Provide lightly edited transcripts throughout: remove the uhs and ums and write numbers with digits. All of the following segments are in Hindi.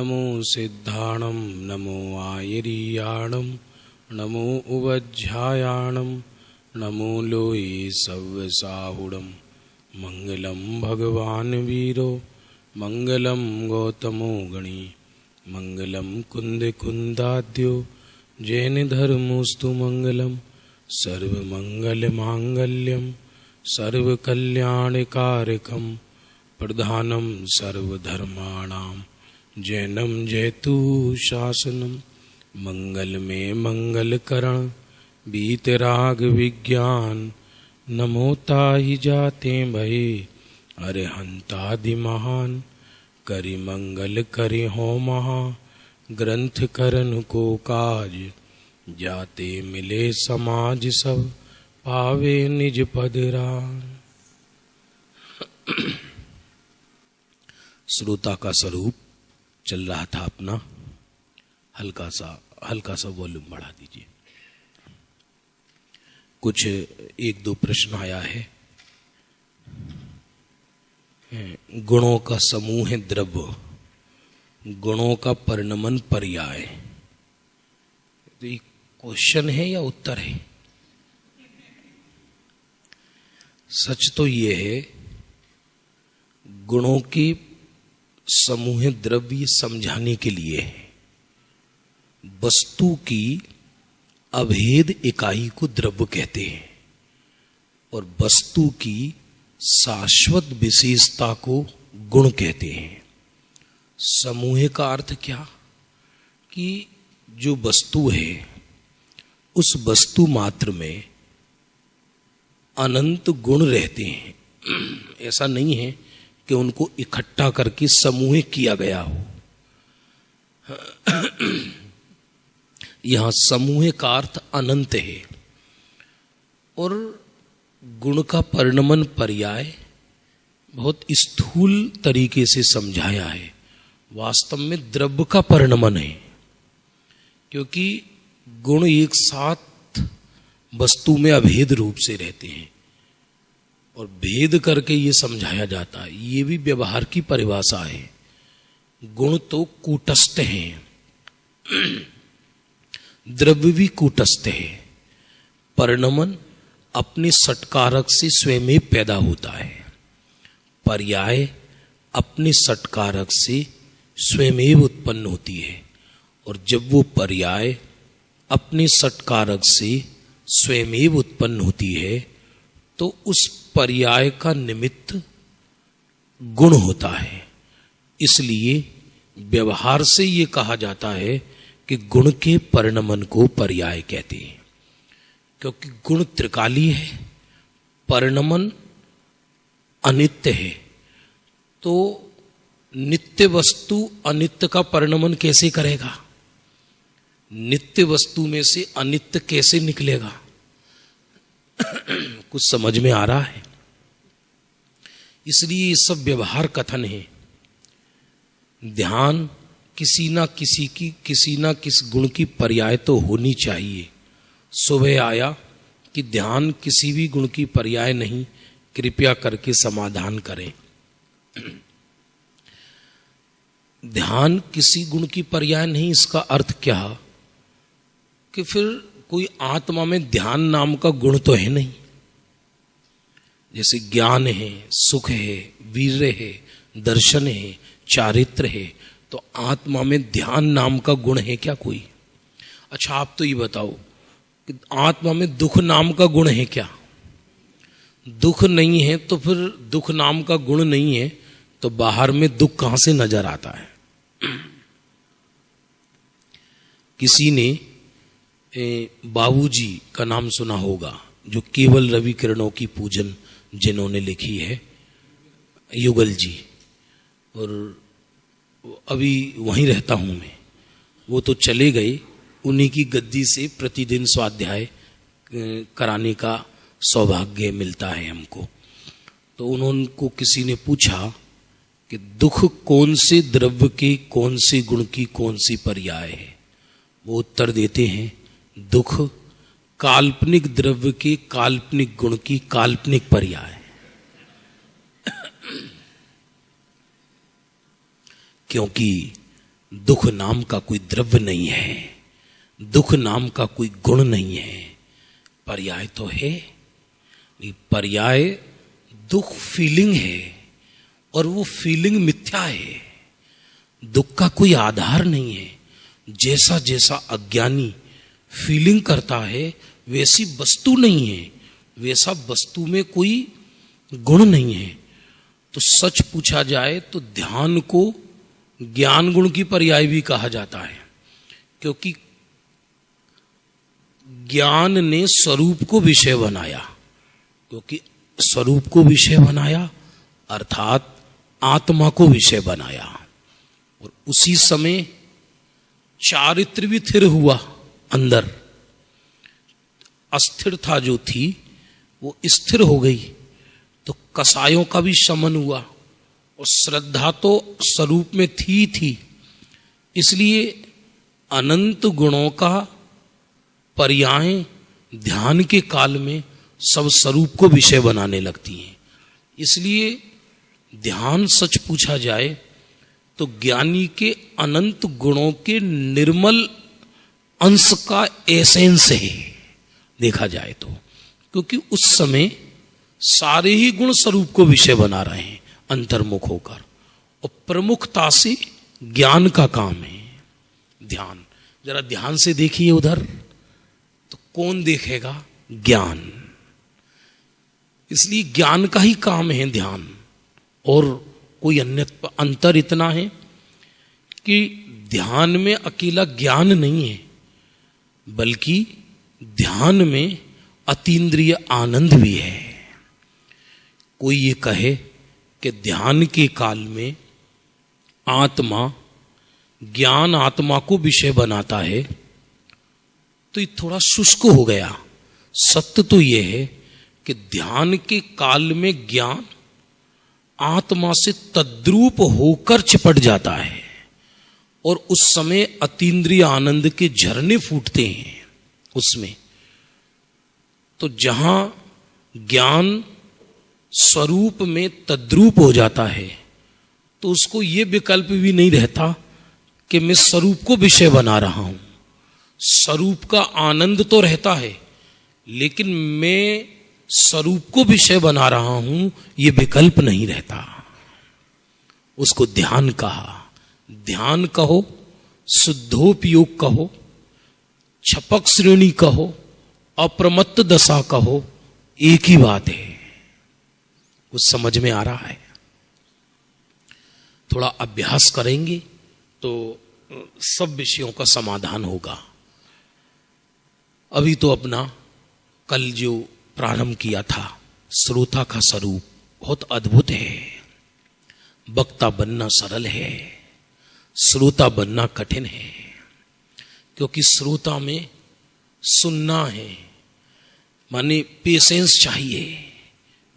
नमो सिद्धाणं नमो आयरीयाणं नमो उवज्झायाणं नमो लोये सव्यसाहुडं मंगलं भगवान् वीरो मंगलं गौतमो गणी मंगलं कुन्दकुन्दाद्यो जैन धर्मोस्तु मंगलं सर्वमंगलमांगल्यं सर्वकल्याणकारकं प्रधानं सर्वधर्माणां जैनं जयतु शासनं मंगल में मंगलकरण बीतराग विज्ञान नमोता ही जाते भये अरहंतादि महान करि मंगल करि हो महा ग्रंथ करन को काज जाते मिले समाज सब पावे निज पद राज। श्रोता का स्वरूप चल रहा था अपना, हल्का सा वॉल्यूम बढ़ा दीजिए। कुछ एक दो प्रश्न आया है। गुणों का समूह है द्रव्य, गुणों का परिणमन पर्याय। तो ये क्वेश्चन है या उत्तर है? सच तो ये है, गुणों की समूह द्रव्य समझाने के लिए है। वस्तु की अभेद इकाई को द्रव्य कहते हैं और वस्तु की शाश्वत विशेषता को गुण कहते हैं। समूह का अर्थ क्या? कि जो वस्तु है उस वस्तु मात्र में अनंत गुण रहते हैं। ऐसा नहीं है कि उनको इकट्ठा करके समूह किया गया हो। यहां समूह का अर्थ अनंत है। और गुण का परिणमन पर्याय बहुत स्थूल तरीके से समझाया है। वास्तव में द्रव्य का परिणमन है, क्योंकि गुण एक साथ वस्तु में अभेद रूप से रहते हैं और भेद करके ये समझाया जाता है। ये भी व्यवहार की परिभाषा है। गुण तो कूटस्थ हैं, द्रव्य भी कूटस्थ है। परिणमन अपने सटकारक से स्वयं पैदा होता है, पर्याय अपने सटकारक से स्वयं उत्पन्न होती है। और जब वो पर्याय अपने सटकारक से स्वयं उत्पन्न होती है तो उस पर्याय का निमित्त गुण होता है। इसलिए व्यवहार से ये कहा जाता है कि गुण के परिणमन को पर्याय कहते हैं, क्योंकि गुण त्रिकाली है, परिणमन अनित्य है। तो नित्य वस्तु अनित्य का परिणमन कैसे करेगा? नित्य वस्तु में से अनित्य कैसे निकलेगा? कुछ समझ में आ रहा है? इसलिए ये सब व्यवहार कथन है। ध्यान किसी ना किस गुण की पर्याय तो होनी चाहिए। सुबह आया कि ध्यान किसी भी गुण की पर्याय नहीं, कृपया करके समाधान करें। ध्यान किसी गुण की पर्याय नहीं, इसका अर्थ क्या? कि फिर कोई आत्मा में ध्यान नाम का गुण तो है नहीं। जैसे ज्ञान है, सुख है, वीर्य है, दर्शन है, चारित्र है, तो आत्मा में ध्यान नाम का गुण है क्या कोई? अच्छा, आप तो ये बताओ कि आत्मा में दुख नाम का गुण है क्या? दुख नहीं है तो फिर दुख नाम का गुण नहीं है तो बाहर में दुख कहां से नजर आता है? किसी ने बाबूजी का नाम सुना होगा, जो केवल रवि किरणों की पूजन जिन्होंने लिखी है, युगल जी। और अभी वहीं रहता हूं मैं। वो तो चले गए, उन्हीं की गद्दी से प्रतिदिन स्वाध्याय कराने का सौभाग्य मिलता है हमको। तो उनको किसी ने पूछा कि दुख कौन से द्रव्य के, कौन से गुण की, कौन सी पर्याय है? वो उत्तर देते हैं, दुख काल्पनिक द्रव्य के काल्पनिक गुण की काल्पनिक पर्याय। क्योंकि दुख नाम का कोई द्रव्य नहीं है, दुख नाम का कोई गुण नहीं है। पर्याय तो है, पर्याय दुख फीलिंग है और वो फीलिंग मिथ्या है। दुख का कोई आधार नहीं है। जैसा जैसा अज्ञानी फीलिंग करता है वैसी वस्तु नहीं है, वैसा वस्तु में कोई गुण नहीं है। तो सच पूछा जाए तो ध्यान को ज्ञान गुण की पर्याय भी कहा जाता है, क्योंकि ज्ञान ने स्वरूप को विषय बनाया, क्योंकि स्वरूप को विषय बनाया अर्थात आत्मा को विषय बनाया, और उसी समय चारित्र भी स्थिर हुआ। अंदर अस्थिरता जो थी वो स्थिर हो गई, तो कसायों का भी शमन हुआ, और श्रद्धा तो स्वरूप में थी। इसलिए अनंत गुणों का पर्याय ध्यान के काल में सब स्वरूप को विषय बनाने लगती हैं। इसलिए ध्यान सच पूछा जाए तो ज्ञानी के अनंत गुणों के निर्मल अंश का एसेंस है, देखा जाए तो, क्योंकि उस समय सारे ही गुण स्वरूप को विषय बना रहे हैं अंतर्मुख होकर, और प्रमुखता से ज्ञान का काम है ध्यान। जरा ध्यान से देखिए उधर, तो कौन देखेगा? ज्ञान। इसलिए ज्ञान का ही काम है ध्यान, और कोई अन्य अंतर इतना है कि ध्यान में अकेला ज्ञान नहीं है, बल्कि ध्यान में अतीन्द्रिय आनंद भी है। कोई ये कहे कि ध्यान के काल में आत्मा, ज्ञान आत्मा को विषय बनाता है, तो ये थोड़ा शुष्क हो गया। सत्य तो ये है कि ध्यान के काल में ज्ञान आत्मा से तद्रूप होकर चिपट जाता है, और उस समय अतीन्द्रिय आनंद के झरने फूटते हैं उसमें। तो जहां ज्ञान स्वरूप में तद्रूप हो जाता है, तो उसको ये विकल्प भी नहीं रहता कि मैं स्वरूप को विषय बना रहा हूं। स्वरूप का आनंद तो रहता है, लेकिन मैं स्वरूप को विषय बना रहा हूं ये विकल्प नहीं रहता। उसको ध्यान कहा। ध्यान कहो, शुद्धोपयोग कहो, छपक श्रेणी कहो, अप्रमत्त दशा कहो, एक ही बात है। कुछ समझ में आ रहा है? थोड़ा अभ्यास करेंगे तो सब विषयों का समाधान होगा। अभी तो अपना कल जो प्रारंभ किया था, श्रोता का स्वरूप बहुत अद्भुत है। वक्ता बनना सरल है, श्रोता बनना कठिन है, क्योंकि श्रोता में सुनना है, माने पेशेंस चाहिए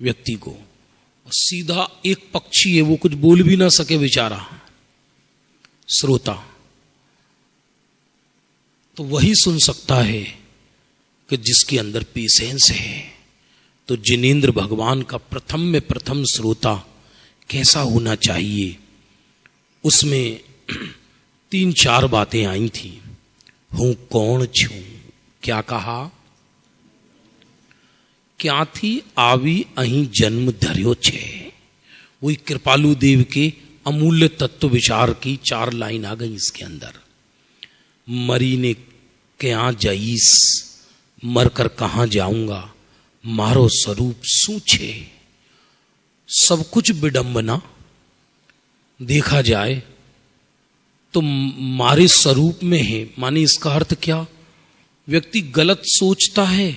व्यक्ति को। और सीधा एक पक्षी है, वो कुछ बोल भी ना सके बेचारा श्रोता, तो वही सुन सकता है कि जिसके अंदर पेशेंस है। तो जिनेंद्र भगवान का प्रथम में प्रथम श्रोता कैसा होना चाहिए, उसमें 3-4 बातें आई थी। हूं कौन छूं, क्या कहा? क्या थी आवी अहीं जन्म धर्यो छे। वही कृपालु देव के अमूल्य तत्व विचार की 4 लाइन आ गई इसके अंदर। मरी ने क्या जाईस, मरकर कहां जाऊंगा, मारो स्वरूप सूछे। सब कुछ विडंबना देखा जाए तो मारे स्वरूप में है। माने इसका अर्थ क्या? व्यक्ति गलत सोचता है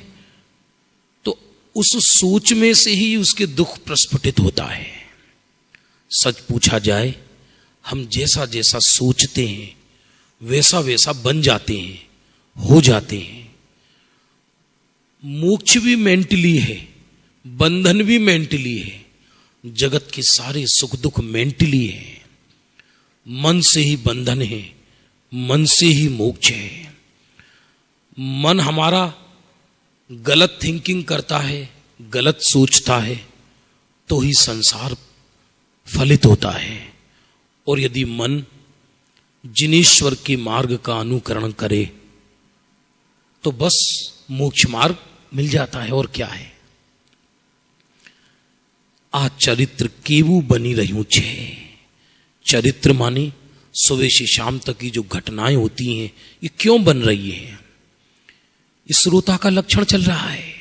तो उस सोच में से ही उसके दुख प्रस्फुटित होता है। सच पूछा जाए, हम जैसा जैसा सोचते हैं वैसा वैसा बन जाते हैं, हो जाते हैं। मोक्ष भी मेंटली है, बंधन भी मेंटली है, जगत के सारे सुख दुख मेंटली है। मन से ही बंधन है, मन से ही मोक्ष है। मन हमारा गलत थिंकिंग करता है, गलत सोचता है, तो ही संसार फलित होता है। और यदि मन जिनेश्वर के मार्ग का अनुकरण करे तो बस मोक्ष मार्ग मिल जाता है। और क्या है, आ चरित्र केवू बनी रही छे। चरित्र माने सुबह से शाम तक की जो घटनाएं होती हैं ये क्यों बन रही है, इस श्रोता का लक्षण चल रहा है।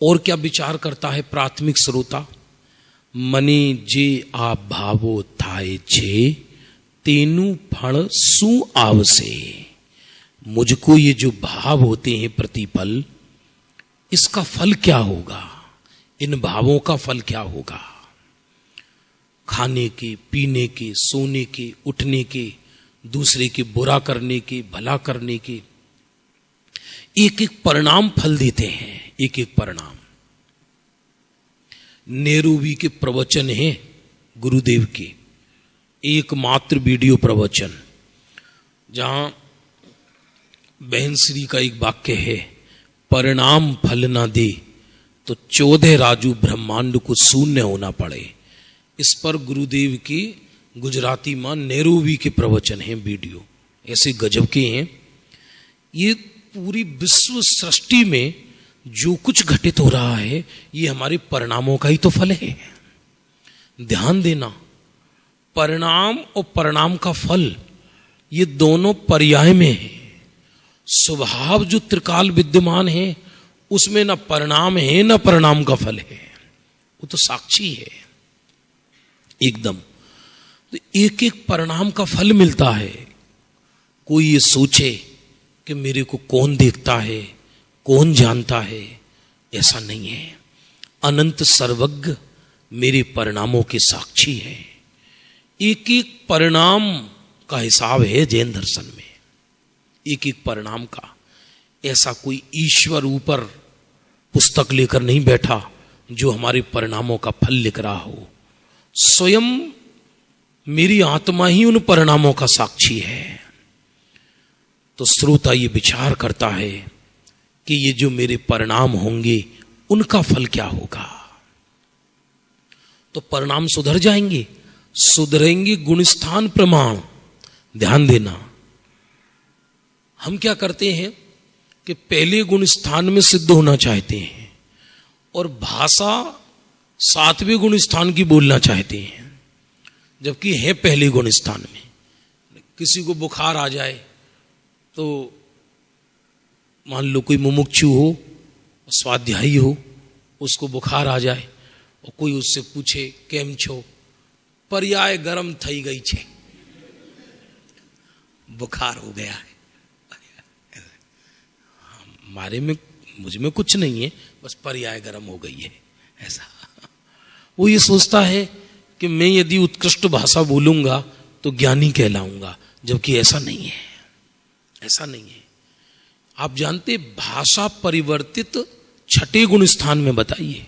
और क्या विचार करता है प्राथमिक श्रोता, मने जे आ भावो थाय छे तेनु फण सु आवसे। मुझको ये जो भाव होते हैं प्रतिपल, इसका फल क्या होगा, इन भावों का फल क्या होगा। खाने के, पीने के, सोने के, उठने के, दूसरे के बुरा करने के, भला करने के, एक एक परिणाम फल देते हैं, एक एक परिणाम। नेहरूवी के प्रवचन हैं गुरुदेव के, एकमात्र वीडियो प्रवचन, जहां बहन श्री का एक वाक्य है, परिणाम फल ना दे तो 14 राजू ब्रह्मांड को शून्य होना पड़े। इस पर गुरुदेव की गुजराती मां नेहरूवी के प्रवचन हैं वीडियो, ऐसे गजब के हैं। ये पूरी विश्व सृष्टि में जो कुछ घटित हो रहा है ये हमारे परिणामों का ही तो फल है। ध्यान देना, परिणाम और परिणाम का फल ये दोनों पर्याय में है। स्वभाव जो त्रिकाल विद्यमान है उसमें न परिणाम है न परिणाम का फल है, वो तो साक्षी है एकदम। तो एक एक परिणाम का फल मिलता है। कोई ये सोचे कि मेरे को कौन देखता है, कौन जानता है, ऐसा नहीं है। अनंत सर्वज्ञ मेरे परिणामों के साक्षी है। एक एक परिणाम का हिसाब है जैन दर्शन में, एक एक परिणाम का। ऐसा कोई ईश्वर ऊपर पुस्तक लेकर नहीं बैठा जो हमारे परिणामों का फल लिख रहा हो। स्वयं मेरी आत्मा ही उन परिणामों का साक्षी है। तो श्रोता ये विचार करता है कि ये जो मेरे परिणाम होंगे उनका फल क्या होगा। तो परिणाम सुधर जाएंगे, सुधरेंगे गुणस्थान प्रमाण। ध्यान देना, हम क्या करते हैं कि पहले गुण स्थान में सिद्ध होना चाहते हैं और भाषा 7वें गुण स्थान की बोलना चाहते हैं, जबकि है पहले गुण स्थान में। किसी को बुखार आ जाए तो मान लो कोई मुमुक्षु हो, स्वाध्यायी हो, उसको बुखार आ जाए और कोई उससे पूछे केम छो, पर्याय गरम थई गई छे, बुखार हो गया है। हमारे में, मुझ में कुछ नहीं है, बस पर्याय गरम हो गई है, ऐसा। वो ये सोचता है कि मैं यदि उत्कृष्ट भाषा बोलूंगा तो ज्ञानी कहलाऊंगा, जबकि ऐसा नहीं है, ऐसा नहीं है। आप जानते भाषा परिवर्तित 6ठे गुण स्थान में बताइए,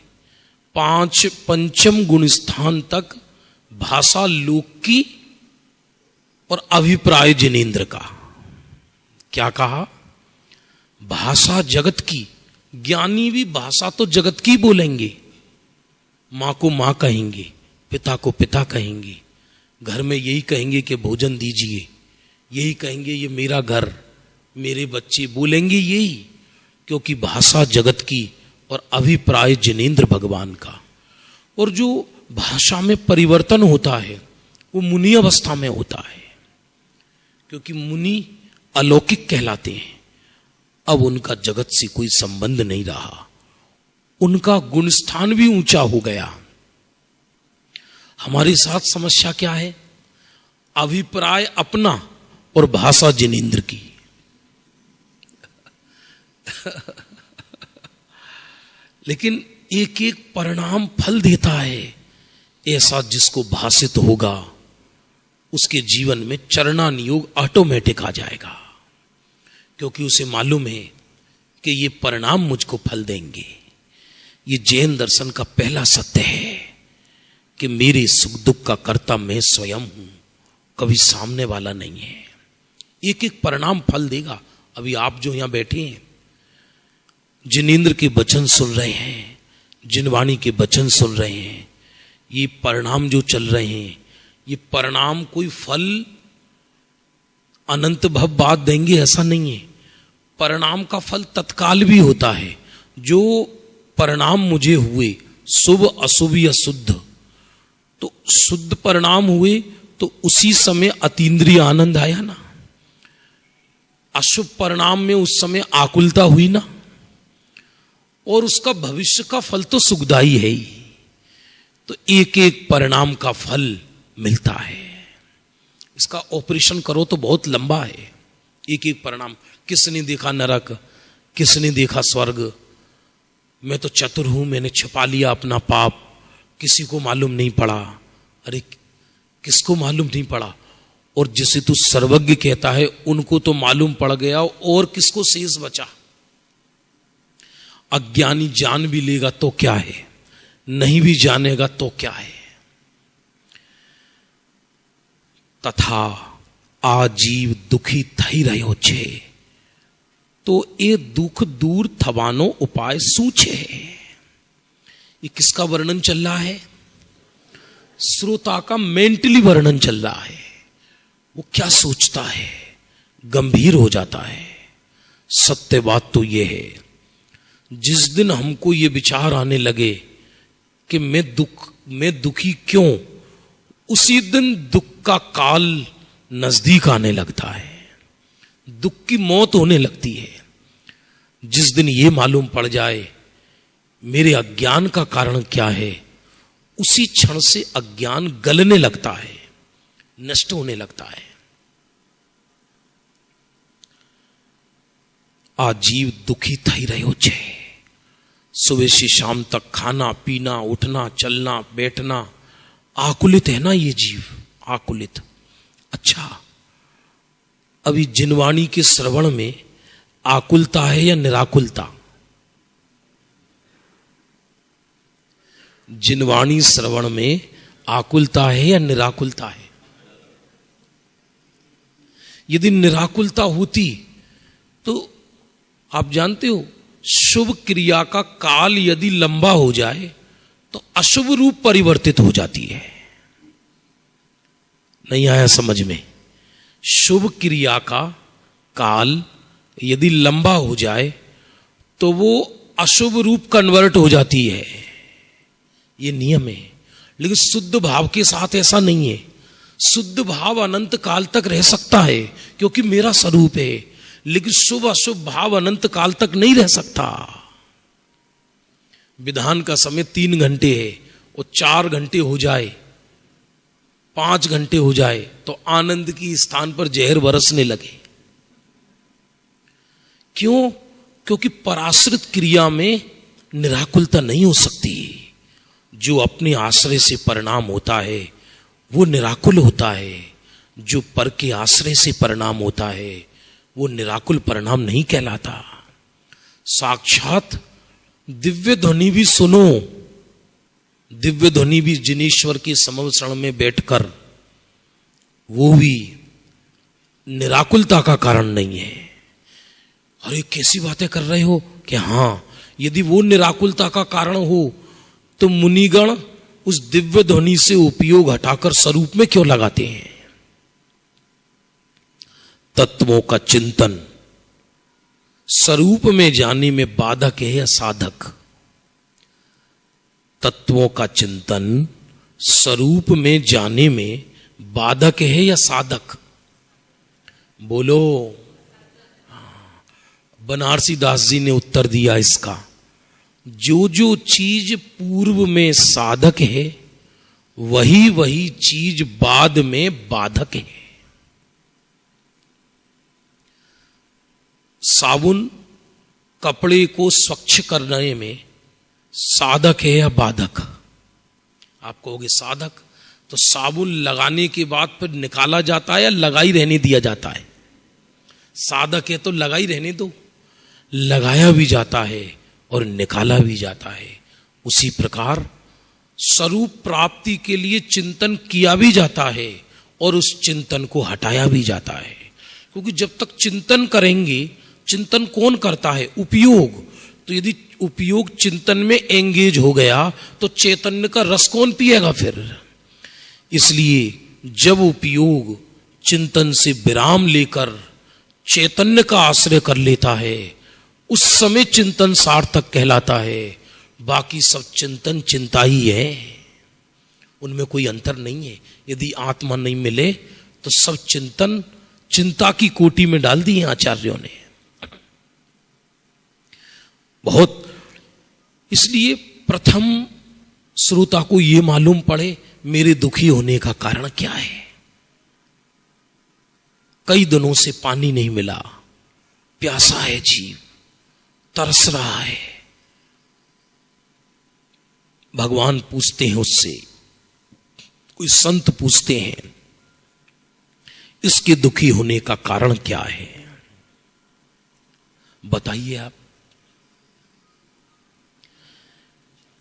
5 गुण स्थान तक भाषा लोक की और अभिप्राय जिनेन्द्र का। क्या कहा, भाषा जगत की। ज्ञानी भी भाषा तो जगत की बोलेंगे, मां को मां कहेंगे, पिता को पिता कहेंगे, घर में यही कहेंगे कि भोजन दीजिए, यही कहेंगे ये मेरा घर, मेरे बच्चे, बोलेंगे यही, क्योंकि भाषा जगत की और अभिप्राय जिनेन्द्र भगवान का। और जो भाषा में परिवर्तन होता है वो मुनि अवस्था में होता है, क्योंकि मुनि अलौकिक कहलाते हैं। अब उनका जगत से कोई संबंध नहीं रहा, उनका गुण स्थान भी ऊंचा हो गया। हमारे साथ समस्या क्या है, अभिप्राय अपना और भाषा जिनेन्द्र की। लेकिन एक एक परिणाम फल देता है ऐसा, जिसको भाषित होगा उसके जीवन में चरणानुयोग ऑटोमेटिक आ जाएगा, क्योंकि उसे मालूम है कि ये परिणाम मुझको फल देंगे। ये जैन दर्शन का पहला सत्य है कि मेरे सुख दुख का कर्ता मैं स्वयं हूं, कभी सामने वाला नहीं है। एक एक परिणाम फल देगा। अभी आप जो यहां बैठे हैं, जिनेन्द्र के वचन सुन रहे हैं, जिनवाणी के वचन सुन रहे हैं, ये परिणाम जो चल रहे हैं, ये परिणाम कोई फल अनंत भव बाद देंगे ऐसा नहीं है। परिणाम का फल तत्काल भी होता है। जो परिणाम मुझे हुए, शुभ अशुभ या शुद्ध, तो शुद्ध परिणाम हुए तो उसी समय अतीन्द्रिय आनंद आया ना। अशुभ परिणाम में उस समय आकुलता हुई ना। और उसका भविष्य का फल तो सुखदायी है ही। तो एक एक परिणाम का फल मिलता है। इसका ऑपरेशन करो तो बहुत लंबा है। एक एक परिणाम, किसने देखा नरक, किसने देखा स्वर्ग, मैं तो चतुर हूं, मैंने छिपा लिया अपना पाप, किसी को मालूम नहीं पड़ा। अरे किसको मालूम नहीं पड़ा? और जिसे तू सर्वज्ञ कहता है उनको तो मालूम पड़ गया, और किसको शेष बचा? अज्ञानी जान भी लेगा तो क्या है, नहीं भी जानेगा तो क्या है। तथा आ जीव दुखी थई रह्यो छे, तो ये दुख दूर थवानो उपाय सूचे। ये किसका वर्णन चल रहा है? श्रोता का मेंटली वर्णन चल रहा है। वो क्या सोचता है, गंभीर हो जाता है। सत्य बात तो ये है, जिस दिन हमको ये विचार आने लगे कि मैं दुखी क्यों, उसी दिन दुख का काल नजदीक आने लगता है। दुख की मौत होने लगती है। जिस दिन ये मालूम पड़ जाए मेरे अज्ञान का कारण क्या है, उसी क्षण से अज्ञान गलने लगता है, नष्ट होने लगता है। आजीव दुखी थई रह्यो छे। सुबह से शाम तक खाना पीना, उठना, चलना, बैठना, आकुलित है ना ये जीव, आकुलित। अच्छा, अभी जिनवाणी के श्रवण में आकुलता है या निराकुलता? जिनवाणी श्रवण में आकुलता है या निराकुलता है? यदि निराकुलता होती तो आप जानते हो, शुभ क्रिया का काल यदि लंबा हो जाए तो अशुभ रूप परिवर्तित हो जाती है। नहीं आया समझ में? शुभ क्रिया का काल यदि लंबा हो जाए तो वो अशुभ रूप कन्वर्ट हो जाती है। ये नियम है। लेकिन शुद्ध भाव के साथ ऐसा नहीं है। शुद्ध भाव अनंत काल तक रह सकता है क्योंकि मेरा स्वरूप है, लेकिन शुभ अशुभ भाव अनंत काल तक नहीं रह सकता। विधान का समय 3 घंटे है, और 4 घंटे हो जाए, 5 घंटे हो जाए तो आनंद की स्थान पर जहर बरसने लगे। क्यों? क्योंकि पराश्रित क्रिया में निराकुलता नहीं हो सकती। जो अपने आश्रय से परिणाम होता है वो निराकुल होता है। जो पर के आश्रय से परिणाम होता है वो निराकुल परिणाम नहीं कहलाता। साक्षात दिव्य ध्वनि भी सुनो, दिव्य ध्वनि भी जिनेश्वर के समवसरण में बैठकर, वो भी निराकुलता का कारण नहीं है। अरे कैसी बातें कर रहे हो? कि हां, यदि वो निराकुलता का कारण हो तो मुनिगण उस दिव्य ध्वनि से उपयोग हटाकर स्वरूप में क्यों लगाते हैं? तत्वों का चिंतन स्वरूप में जाने में बाधक है या साधक? तत्वों का चिंतन स्वरूप में जाने में बाधक है या साधक? बोलो। बनारसी दास जी ने उत्तर दिया इसका, जो जो चीज पूर्व में साधक है वही वही चीज बाद में बाधक है। साबुन कपड़े को स्वच्छ करने में साधक है या बाधक? आप कहोगे साधक। तो साबुन लगाने के बाद फिर निकाला जाता है या लगाई रहने दिया जाता है? साधक है तो लगाई रहने दो। लगाया भी जाता है और निकाला भी जाता है। उसी प्रकार स्वरूप प्राप्ति के लिए चिंतन किया भी जाता है और उस चिंतन को हटाया भी जाता है। क्योंकि जब तक चिंतन करेंगे, चिंतन कौन करता है? उपयोग। तो यदि उपयोग चिंतन में एंगेज हो गया तो चैतन्य का रस कौन पिएगा फिर? इसलिए जब उपयोग चिंतन से विराम लेकर चैतन्य का आश्रय कर लेता है, उस समय चिंतन सार्थक कहलाता है। बाकी सब चिंतन चिंता ही है, उनमें कोई अंतर नहीं है। यदि आत्मा नहीं मिले तो सब चिंतन चिंता की कोटि में डाल दिए आचार्यों ने। बहुत इसलिए प्रथम श्रोता को यह मालूम पड़े मेरे दुखी होने का कारण क्या है। कई दिनों से पानी नहीं मिला, प्यासा है जीव, तरस रहा है। भगवान पूछते हैं उससे, कोई संत पूछते हैं इसके दुखी होने का कारण क्या है, बताइए आप।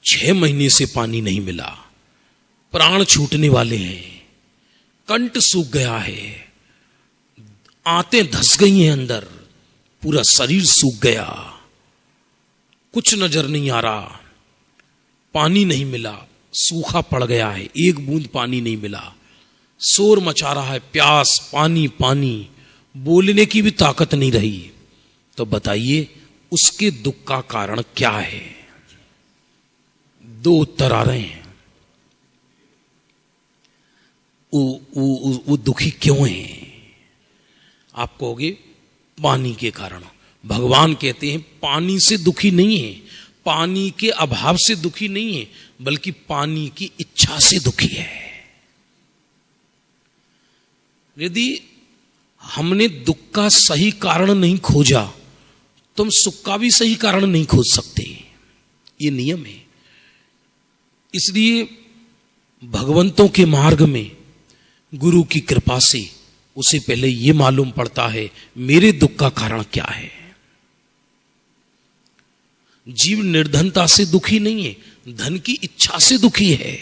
6 महीने से पानी नहीं मिला, प्राण छूटने वाले हैं, कंठ सूख गया है, आंतें धस गई हैं अंदर, पूरा शरीर सूख गया, कुछ नजर नहीं आ रहा, पानी नहीं मिला, सूखा पड़ गया है, एक बूंद पानी नहीं मिला, शोर मचा रहा है, प्यास, पानी पानी, बोलने की भी ताकत नहीं रही। तो बताइए उसके दुख का कारण क्या है। 2 उत्तर आ रहे हैं। वो दुखी क्यों है? आप कहोगे पानी के कारण। भगवान कहते हैं पानी से दुखी नहीं है, पानी के अभाव से दुखी नहीं है, बल्कि पानी की इच्छा से दुखी है। यदि हमने दुख का सही कारण नहीं खोजा तो हम सुख का भी सही कारण नहीं खोज सकते, ये नियम है। इसलिए भगवंतों के मार्ग में गुरु की कृपा से उसे पहले यह मालूम पड़ता है मेरे दुख का कारण क्या है। जीव निर्धनता से दुखी नहीं है, धन की इच्छा से दुखी है।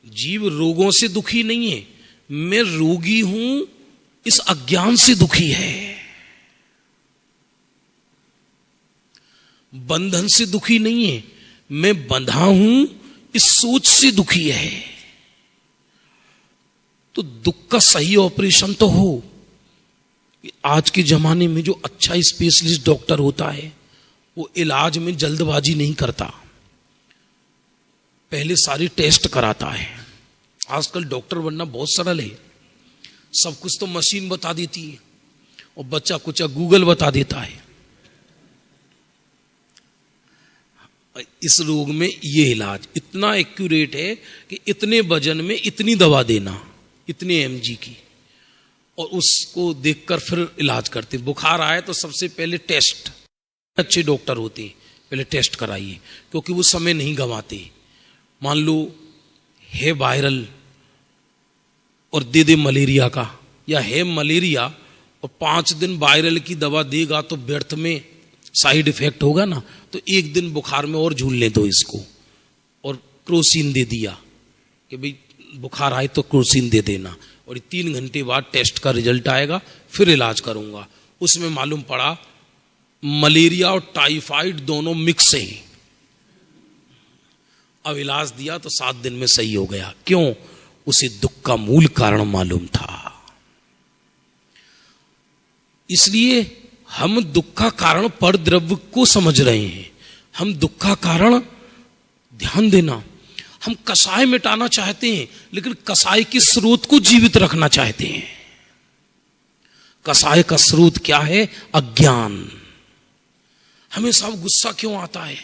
जीव रोगों से दुखी नहीं है, मैं रोगी हूं इस अज्ञान से दुखी है। बंधन से दुखी नहीं है, मैं बंधा हूं इस सोच से दुखी है। तो दुख का सही ऑपरेशन तो हो। आज के जमाने में जो अच्छा स्पेशलिस्ट डॉक्टर होता है वो इलाज में जल्दबाजी नहीं करता, पहले सारी टेस्ट कराता है। आजकल डॉक्टर बनना बहुत सरल है, सब कुछ तो मशीन बता देती है और बच्चा कुछ गूगल बता देता है। इस रोग में ये इलाज इतना एक्यूरेट है कि इतने वजन में इतनी दवा देना, इतने एमजी की, और उसको देखकर फिर इलाज करते। बुखार आए तो सबसे पहले टेस्ट, अच्छे डॉक्टर होते हैं पहले टेस्ट कराइए, क्योंकि वो समय नहीं गंवाते। मान लो है वायरल और दे दे मलेरिया का, या है मलेरिया और 5 दिन वायरल की दवा देगा तो व्यर्थ में साइड इफेक्ट होगा ना। तो 1 दिन बुखार में और झूलने दो इसको, और क्रोसिन दे दिया कि भाई बुखार आए तो क्रोसिन दे देना, और 3 घंटे बाद टेस्ट का रिजल्ट आएगा, फिर इलाज करूंगा। उसमें मालूम पड़ा मलेरिया और टाइफाइड दोनों मिक्स हैं। अब इलाज दिया तो 7 दिन में सही हो गया। क्यों? उसे दुख का मूल कारण मालूम था। इसलिए हम दुख का कारण पर द्रव्य को समझ रहे हैं। हम दुख का कारण, ध्यान देना, हम कसाय मिटाना चाहते हैं, लेकिन कसाय के स्रोत को जीवित रखना चाहते हैं। कसाय का स्रोत क्या है? अज्ञान। हमें सब गुस्सा क्यों आता है?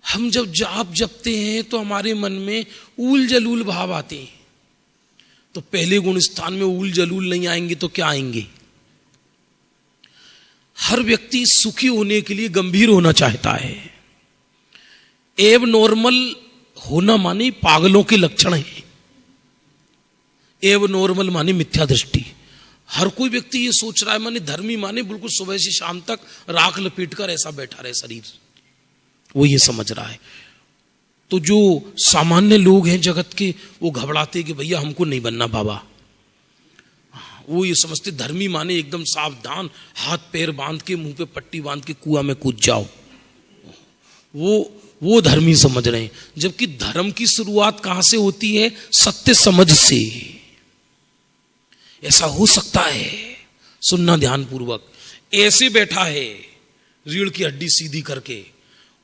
हम जब जाप जपते हैं तो हमारे मन में ऊल जलूल भाव आते हैं। तो पहले गुण स्थान में ऊल जलूल नहीं आएंगे तो क्या आएंगे? हर व्यक्ति सुखी होने के लिए गंभीर होना चाहता है। एब नॉर्मल होना माने पागलों के लक्षण है। एब नॉर्मल माने मिथ्या दृष्टि। हर कोई व्यक्ति ये सोच रहा है, माने धर्मी माने बिल्कुल सुबह से शाम तक राख लपेट कर ऐसा बैठा रहे शरीर, वो ये समझ रहा है। तो जो सामान्य लोग हैं जगत के, वो घबराते कि भैया हमको नहीं बनना बाबा। वो ये समझते धर्मी माने एकदम सावधान, हाथ पैर बांध के, मुंह पे पट्टी बांध के कुआं में कूद जाओ। वो धर्मी समझ रहे हैं। जबकि धर्म की शुरुआत कहां से होती है? सत्य समझ से। ऐसा हो सकता है, सुनना ध्यान पूर्वक, ऐसे बैठा है रीढ़ की हड्डी सीधी करके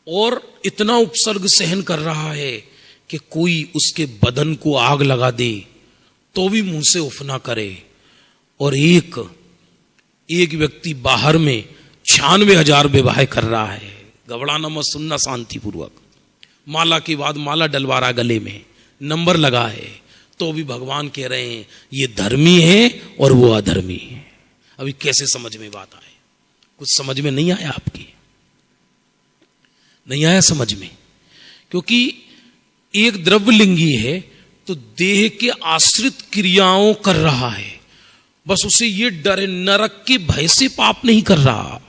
और इतना उपसर्ग सहन कर रहा है कि कोई उसके बदन को आग लगा दे तो भी मुंह से उफ ना करे। और एक व्यक्ति बाहर में 96,000 विवाह कर रहा है। घबराना मत, सुनना शांति पूर्वक। माला के बाद माला डलवा रहा गले में, नंबर लगा है, तो भी भगवान कह रहे हैं ये धर्मी है और वो अधर्मी है। अभी कैसे समझ में बात आए? कुछ समझ में नहीं आया? आपकी नहीं आया समझ में? क्योंकि एक द्रव्यलिंगी है तो देह के आश्रित क्रियाओं कर रहा है, बस उसे ये डर है, नरक के भय से पाप नहीं कर रहा,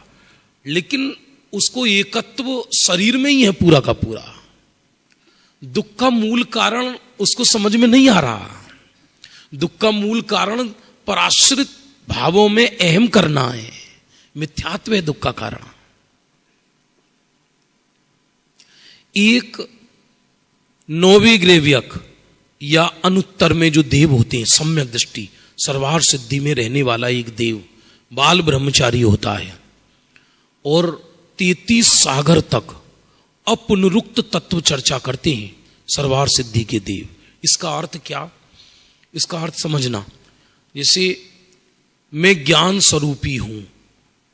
लेकिन उसको एकत्व शरीर में ही है पूरा का पूरा। दुख का मूल कारण उसको समझ में नहीं आ रहा। दुख का मूल कारण पराश्रित भावों में अहम करना है, मिथ्यात्व है दुख का कारण। एक नोविग्रेवियक या अनुत्तर में जो देव होते हैं, सम्यक दृष्टि सर्वार सिद्धि में रहने वाला एक देव बाल ब्रह्मचारी होता है और 33 सागर तक अपुनरुक्त तत्व चर्चा करते हैं सर्वार सिद्धि के देव। इसका अर्थ क्या? इसका अर्थ समझना, जैसे मैं ज्ञान स्वरूपी हूं,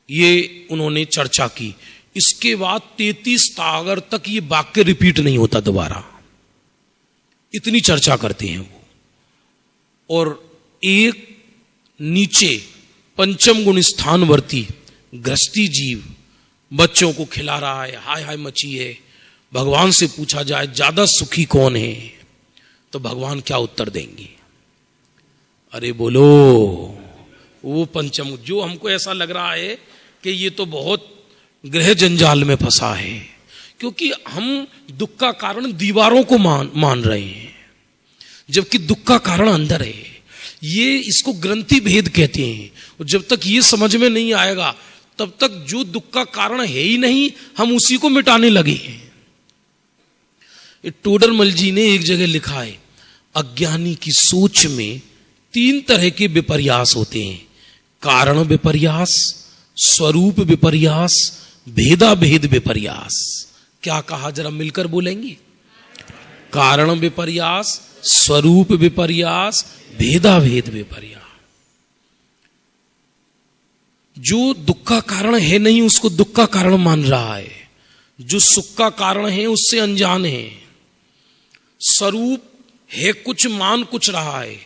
ये उन्होंने चर्चा की। इसके बाद 33 सागर तक ये वाक्य रिपीट नहीं होता दोबारा, इतनी चर्चा करते हैं वो। और एक नीचे पंचम गुण स्थानवर्ती गृहस्थी जीव बच्चों को खिला रहा है, हाय हाय मची है। भगवान से पूछा जाए ज्यादा सुखी कौन है, तो भगवान क्या उत्तर देंगे? अरे बोलो, वो पंचम, जो हमको ऐसा लग रहा है कि ये तो बहुत गृह जंजाल में फंसा है, क्योंकि हम दुख का कारण दीवारों को मान रहे हैं, जबकि दुख का कारण अंदर है। ये इसको ग्रंथि भेद कहते हैं। और जब तक ये समझ में नहीं आएगा तब तक जो दुख का कारण है ही नहीं, हम उसी को मिटाने लगे हैं। टोडरमल जी ने एक जगह लिखा है, अज्ञानी की सोच में 3 तरह के विपर्यास होते हैं, कारण विपर्यास, स्वरूप विपर्यास, भेदा भेद विपर्यास। क्या कहा, जरा मिलकर बोलेंगे? कारण विपर्यास, स्वरूप विपर्यास, भेदा भेद विपर्यास। जो दुख का कारण है नहीं उसको दुख का कारण मान रहा है, जो सुख का कारण है उससे अनजान है। स्वरूप है कुछ, मान कुछ रहा है,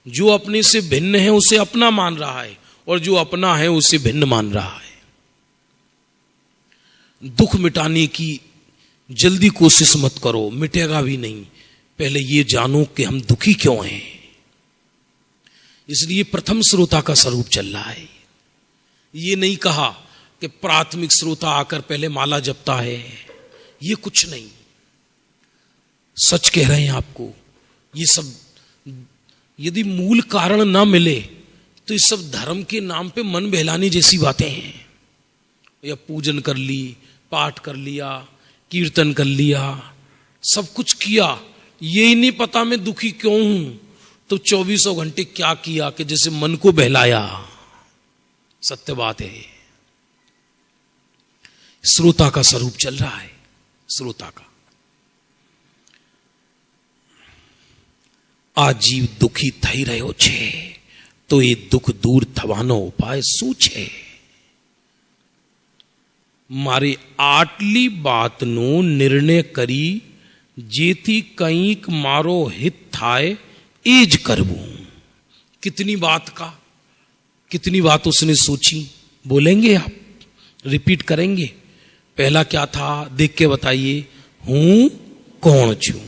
जो अपने से भिन्न है उसे अपना मान रहा है, और जो अपना है उसे भिन्न मान रहा है। दुख मिटाने की जल्दी कोशिश मत करो, मिटेगा भी नहीं। पहले ये जानो कि हम दुखी क्यों हैं। इसलिए प्रथम श्रोता का स्वरूप चल रहा है। ये नहीं कहा कि प्राथमिक श्रोता आकर पहले माला जपता है, ये कुछ नहीं। सच कह रहे हैं आपको, ये सब यदि मूल कारण ना मिले तो ये सब धर्म के नाम पे मन बहलाने जैसी बातें हैं। या पूजन कर ली, पाठ कर लिया, कीर्तन कर लिया, सब कुछ किया, ये ही नहीं पता मैं दुखी क्यों हूं, तो 24 घंटे क्या किया कि जैसे मन को बहलाया। सत्य बात है, श्रोता का स्वरूप चल रहा है। श्रोता का आ जीव दुखी થઈ રહ્યો છે તો એ દુઃખ દૂર થવાનો ઉપાય શું છે? મારે આટલી વાતનો નિર્ણય કરી જેથી કંઈક મારો હિત થાય એ જ કરવું। कितनी बात का, कितनी बात उसने सोची, बोलेंगे आप, रिपीट करेंगे? पहला क्या था, देख के बताइए, हूं कौन छू।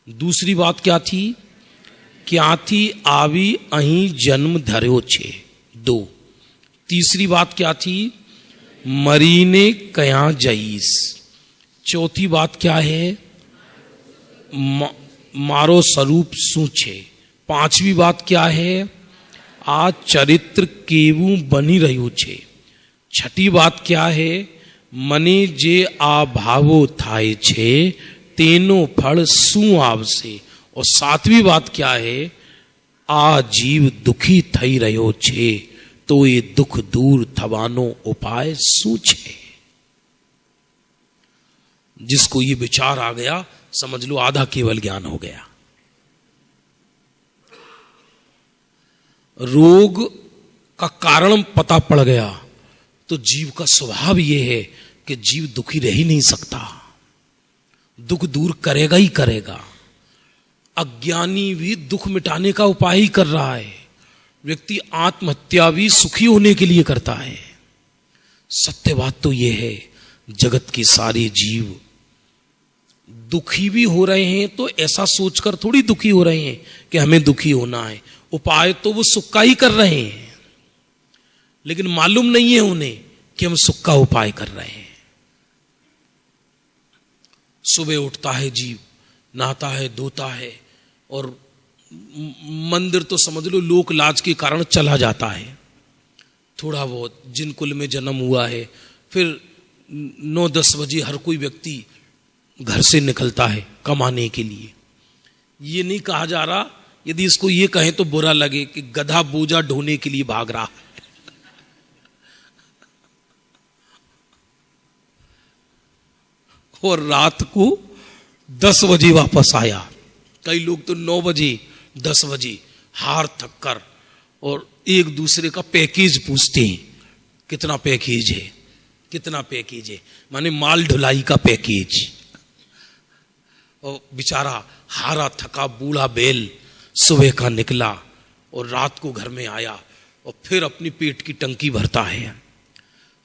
दूसरी बात क्या थी, क्यांथी आवी अहीं जन्म धर्यो छे। 2। तीसरी बात क्या थी, मरीने कया जईस। चौथी बात क्या है, मारो स्वरूप शू छे। 5वीं बात क्या है, आ चरित्र केवू बनी रह्यो छे। 6ठी बात क्या है, मने जे आ भावो थाय छे तेनो फल शू आवशे। और 7वीं बात क्या है, आ जीव दुखी थई रहो छे, तो ये दुख दूर थवानो उपाय सूझे। जिसको ये विचार आ गया, समझ लो आधा केवल ज्ञान हो गया। रोग का कारण पता पड़ गया तो जीव का स्वभाव यह है कि जीव दुखी रह ही नहीं सकता, दुख दूर करेगा ही करेगा। अज्ञानी भी दुख मिटाने का उपाय ही कर रहा है। व्यक्ति आत्महत्या भी सुखी होने के लिए करता है। सत्य बात तो यह है, जगत के सारे जीव दुखी भी हो रहे हैं तो ऐसा सोचकर थोड़ी दुखी हो रहे हैं कि हमें दुखी होना है। उपाय तो वो सुख का ही कर रहे हैं, लेकिन मालूम नहीं है उन्हें कि हम सुख का उपाय कर रहे हैं। सुबह उठता है जीव, नहाता है, धोता है, और मंदिर तो समझ लो लोक लाज के कारण चला जाता है थोड़ा बहुत, जिन कुल में जन्म हुआ है। फिर 9-10 बजे हर कोई व्यक्ति घर से निकलता है कमाने के लिए। ये नहीं कहा जा रहा, यदि इसको ये कहें तो बुरा लगे कि गधा बोझा ढोने के लिए भाग रहा है। और रात को 10 बजे वापस आया। कई लोग तो 9 बजे 10 बजे हार थक कर और एक दूसरे का पैकेज पूछते हैं, कितना पैकेज है, कितना पैकेज है, माने माल ढुलाई का पैकेज। और बेचारा हारा थका बूढ़ा बैल सुबह का निकला और रात को घर में आया और फिर अपनी पेट की टंकी भरता है,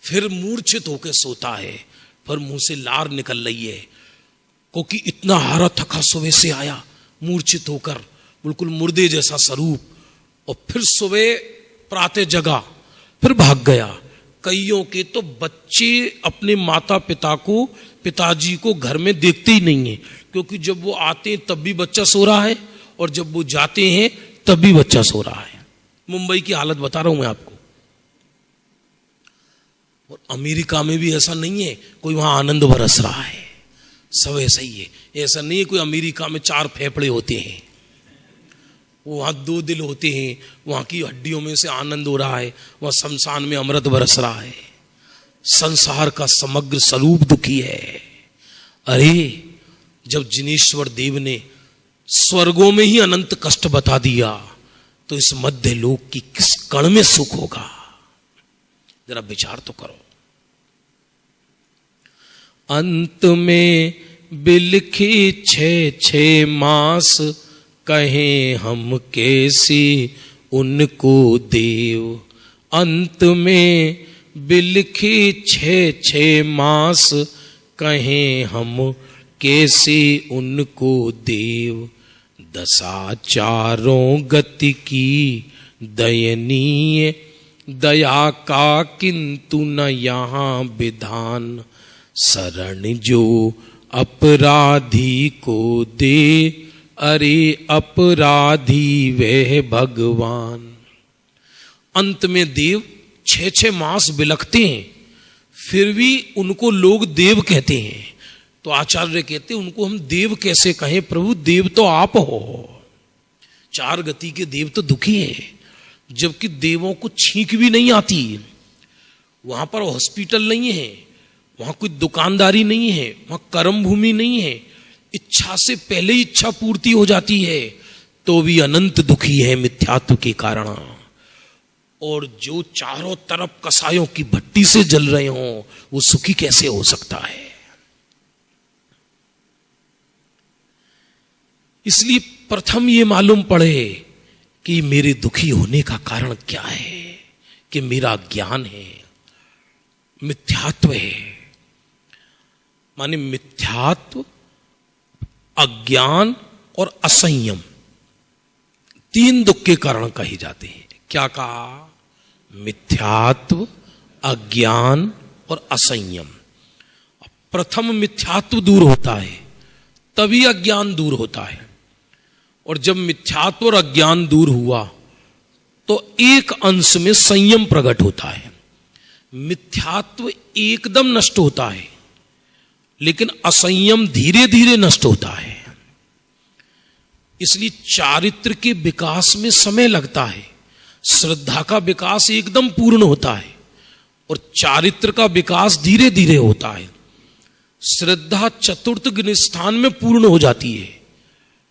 फिर मूर्छित होकर सोता है, फिर मुंह से लार निकल रही है क्योंकि इतना हारा थका सुबह से आया मूर्छित होकर, बिल्कुल मुर्दे जैसा स्वरूप। और फिर सुबह प्रातः जगा, फिर भाग गया। कईयों के तो बच्चे अपने माता पिता को, पिताजी को घर में देखते ही नहीं है, क्योंकि जब वो आते हैं तब भी बच्चा सो रहा है और जब वो जाते हैं तब भी बच्चा सो रहा है। मुंबई की हालत बता रहा हूं मैं आपको। और अमेरिका में भी ऐसा नहीं है कोई वहां आनंद बरस रहा है, सब ऐसा ही है। ऐसा नहीं है कोई अमेरिका में 4 फेफड़े होते हैं, वहां 2 दिल होते हैं, वहां की हड्डियों में से आनंद हो रहा है, वहां शमशान में अमृत बरस रहा है। संसार का समग्र स्वरूप दुखी है। अरे जब जिनेश्वर देव ने स्वर्गों में ही अनंत कष्ट बता दिया तो इस मध्य लोक की किस कण में सुख होगा, जरा विचार तो करो। अंत में बिलखी 6 मास, कहें हम कैसे उनको देव। अंत में बिलखी 6 मास, कहें हम कैसे उनको देव। दशा चारों गति की दयनीय, दया का किंतु न यहाँ विधान। शरण जो अपराधी को दे, अरे अपराधी वह भगवान। अंत में देव 6 मास बिलखते हैं, फिर भी उनको लोग देव कहते हैं। तो आचार्य कहते हैं उनको हम देव कैसे कहें प्रभु, देव तो आप हो। 4 गति के देव तो दुखी हैं, जबकि देवों को छींक भी नहीं आती। वहां पर हॉस्पिटल नहीं है, वहां कोई दुकानदारी नहीं है, वहां कर्म भूमि नहीं है, इच्छा से पहले ही इच्छा पूर्ति हो जाती है, तो भी अनंत दुखी है मिथ्यात्व के कारण। और जो चारों तरफ कसायों की भट्टी से जल रहे हों वो सुखी कैसे हो सकता है। इसलिए प्रथम ये मालूम पड़े कि मेरे दुखी होने का कारण क्या है, कि मेरा ज्ञान है, मिथ्यात्व है। माने मिथ्यात्व, अज्ञान और असंयम 3 दुख के कारण कहे जाते हैं। क्या कहा? मिथ्यात्व, अज्ञान और असंयम। प्रथम मिथ्यात्व दूर होता है तभी अज्ञान दूर होता है, और जब मिथ्यात्व और अज्ञान दूर हुआ तो एक अंश में संयम प्रकट होता है। मिथ्यात्व एकदम नष्ट होता है, लेकिन असंयम धीरे धीरे नष्ट होता है। इसलिए चारित्र के विकास में समय लगता है। श्रद्धा का विकास एकदम पूर्ण होता है और चारित्र का विकास धीरे धीरे होता है। श्रद्धा चतुर्थ गुण स्थान में पूर्ण हो जाती है।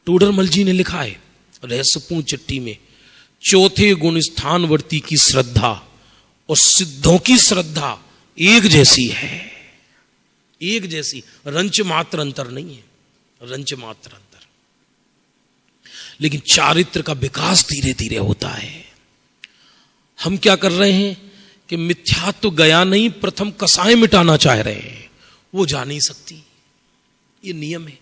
टोडरमल जी ने लिखा है रहस्यपूर्ण चिट्ठी में, चौथे गुण स्थानवर्ती की श्रद्धा और सिद्धों की श्रद्धा एक जैसी है, एक जैसी, रंच मात्र अंतर नहीं है, रंच मात्र अंतर। लेकिन चारित्र का विकास धीरे धीरे होता है। हम क्या कर रहे हैं कि मिथ्यात्व तो गया नहीं, प्रथम कसाय मिटाना चाह रहे हैं, वो जा नहीं सकती, ये नियम है।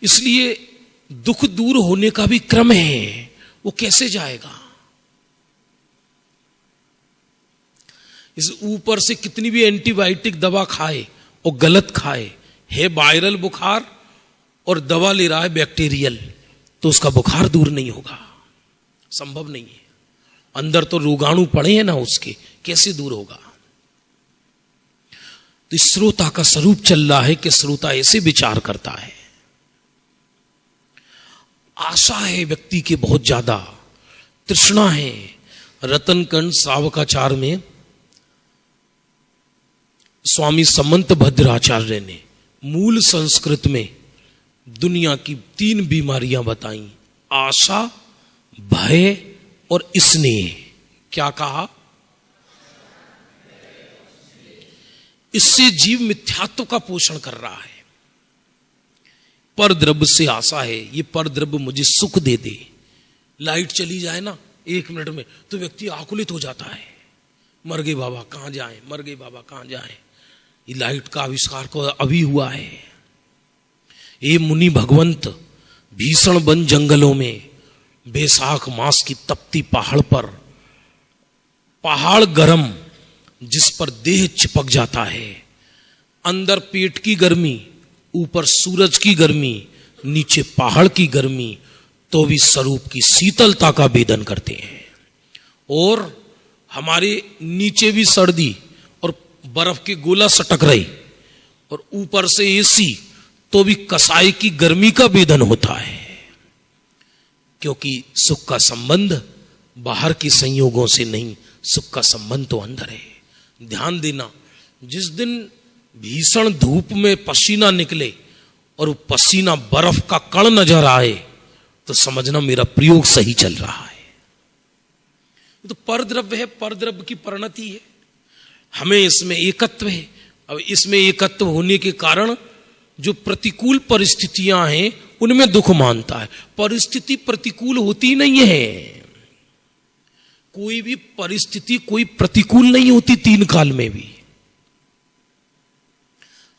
इसलिए दुख दूर होने का भी क्रम है, वो कैसे जाएगा? इस ऊपर से कितनी भी एंटीबायोटिक दवा खाए और गलत खाए, है वायरल बुखार और दवा ले रहा है बैक्टीरियल, तो उसका बुखार दूर नहीं होगा, संभव नहीं है। अंदर तो रोगाणु पड़े हैं ना उसके, कैसे दूर होगा? तो श्रोता का स्वरूप चल रहा है कि श्रोता ऐसे विचार करता है। आशा है व्यक्ति के बहुत ज्यादा, तृष्णा है। रतनकंड श्रावकाचार में स्वामी समंत भद्राचार्य ने मूल संस्कृत में दुनिया की 3 बीमारियां बताई, आशा, भय और स्नेह। क्या कहा? इससे जीव मिथ्यात्व का पोषण कर रहा है। पर द्रव्य से आशा है, ये पर द्रव्य मुझे सुख दे दे। लाइट चली जाए ना 1 मिनट में तो व्यक्ति आकुलित हो जाता है, मर गए बाबा कहां जाए, मर गए बाबा कहां जाए। ये लाइट का आविष्कार को अभी हुआ है। ये मुनि भगवंत भीषण वन जंगलों में बैसाख मास की तपती पहाड़ पर, पहाड़ गरम जिस पर देह चिपक जाता है, अंदर पेट की गर्मी, ऊपर सूरज की गर्मी, नीचे पहाड़ की गर्मी, तो भी स्वरूप की शीतलता का वेदन करते हैं। और हमारे नीचे भी सर्दी और बर्फ के गोला सटक रही और ऊपर से एसी, तो भी कसाई की गर्मी का वेदन होता है। क्योंकि सुख का संबंध बाहर के संयोगों से नहीं, सुख का संबंध तो अंदर है। ध्यान देना, जिस दिन भीषण धूप में पसीना निकले और वो पसीना बर्फ का कण नजर आए तो समझना मेरा प्रयोग सही चल रहा है। तो परद्रव्य है, परद्रव्य की परिणति है। हमें इसमें एकत्व है। अब इसमें एकत्व होने के कारण जो प्रतिकूल परिस्थितियां हैं उनमें दुख मानता है। परिस्थिति प्रतिकूल होती नहीं है, कोई भी परिस्थिति कोई प्रतिकूल नहीं होती। 3 काल में भी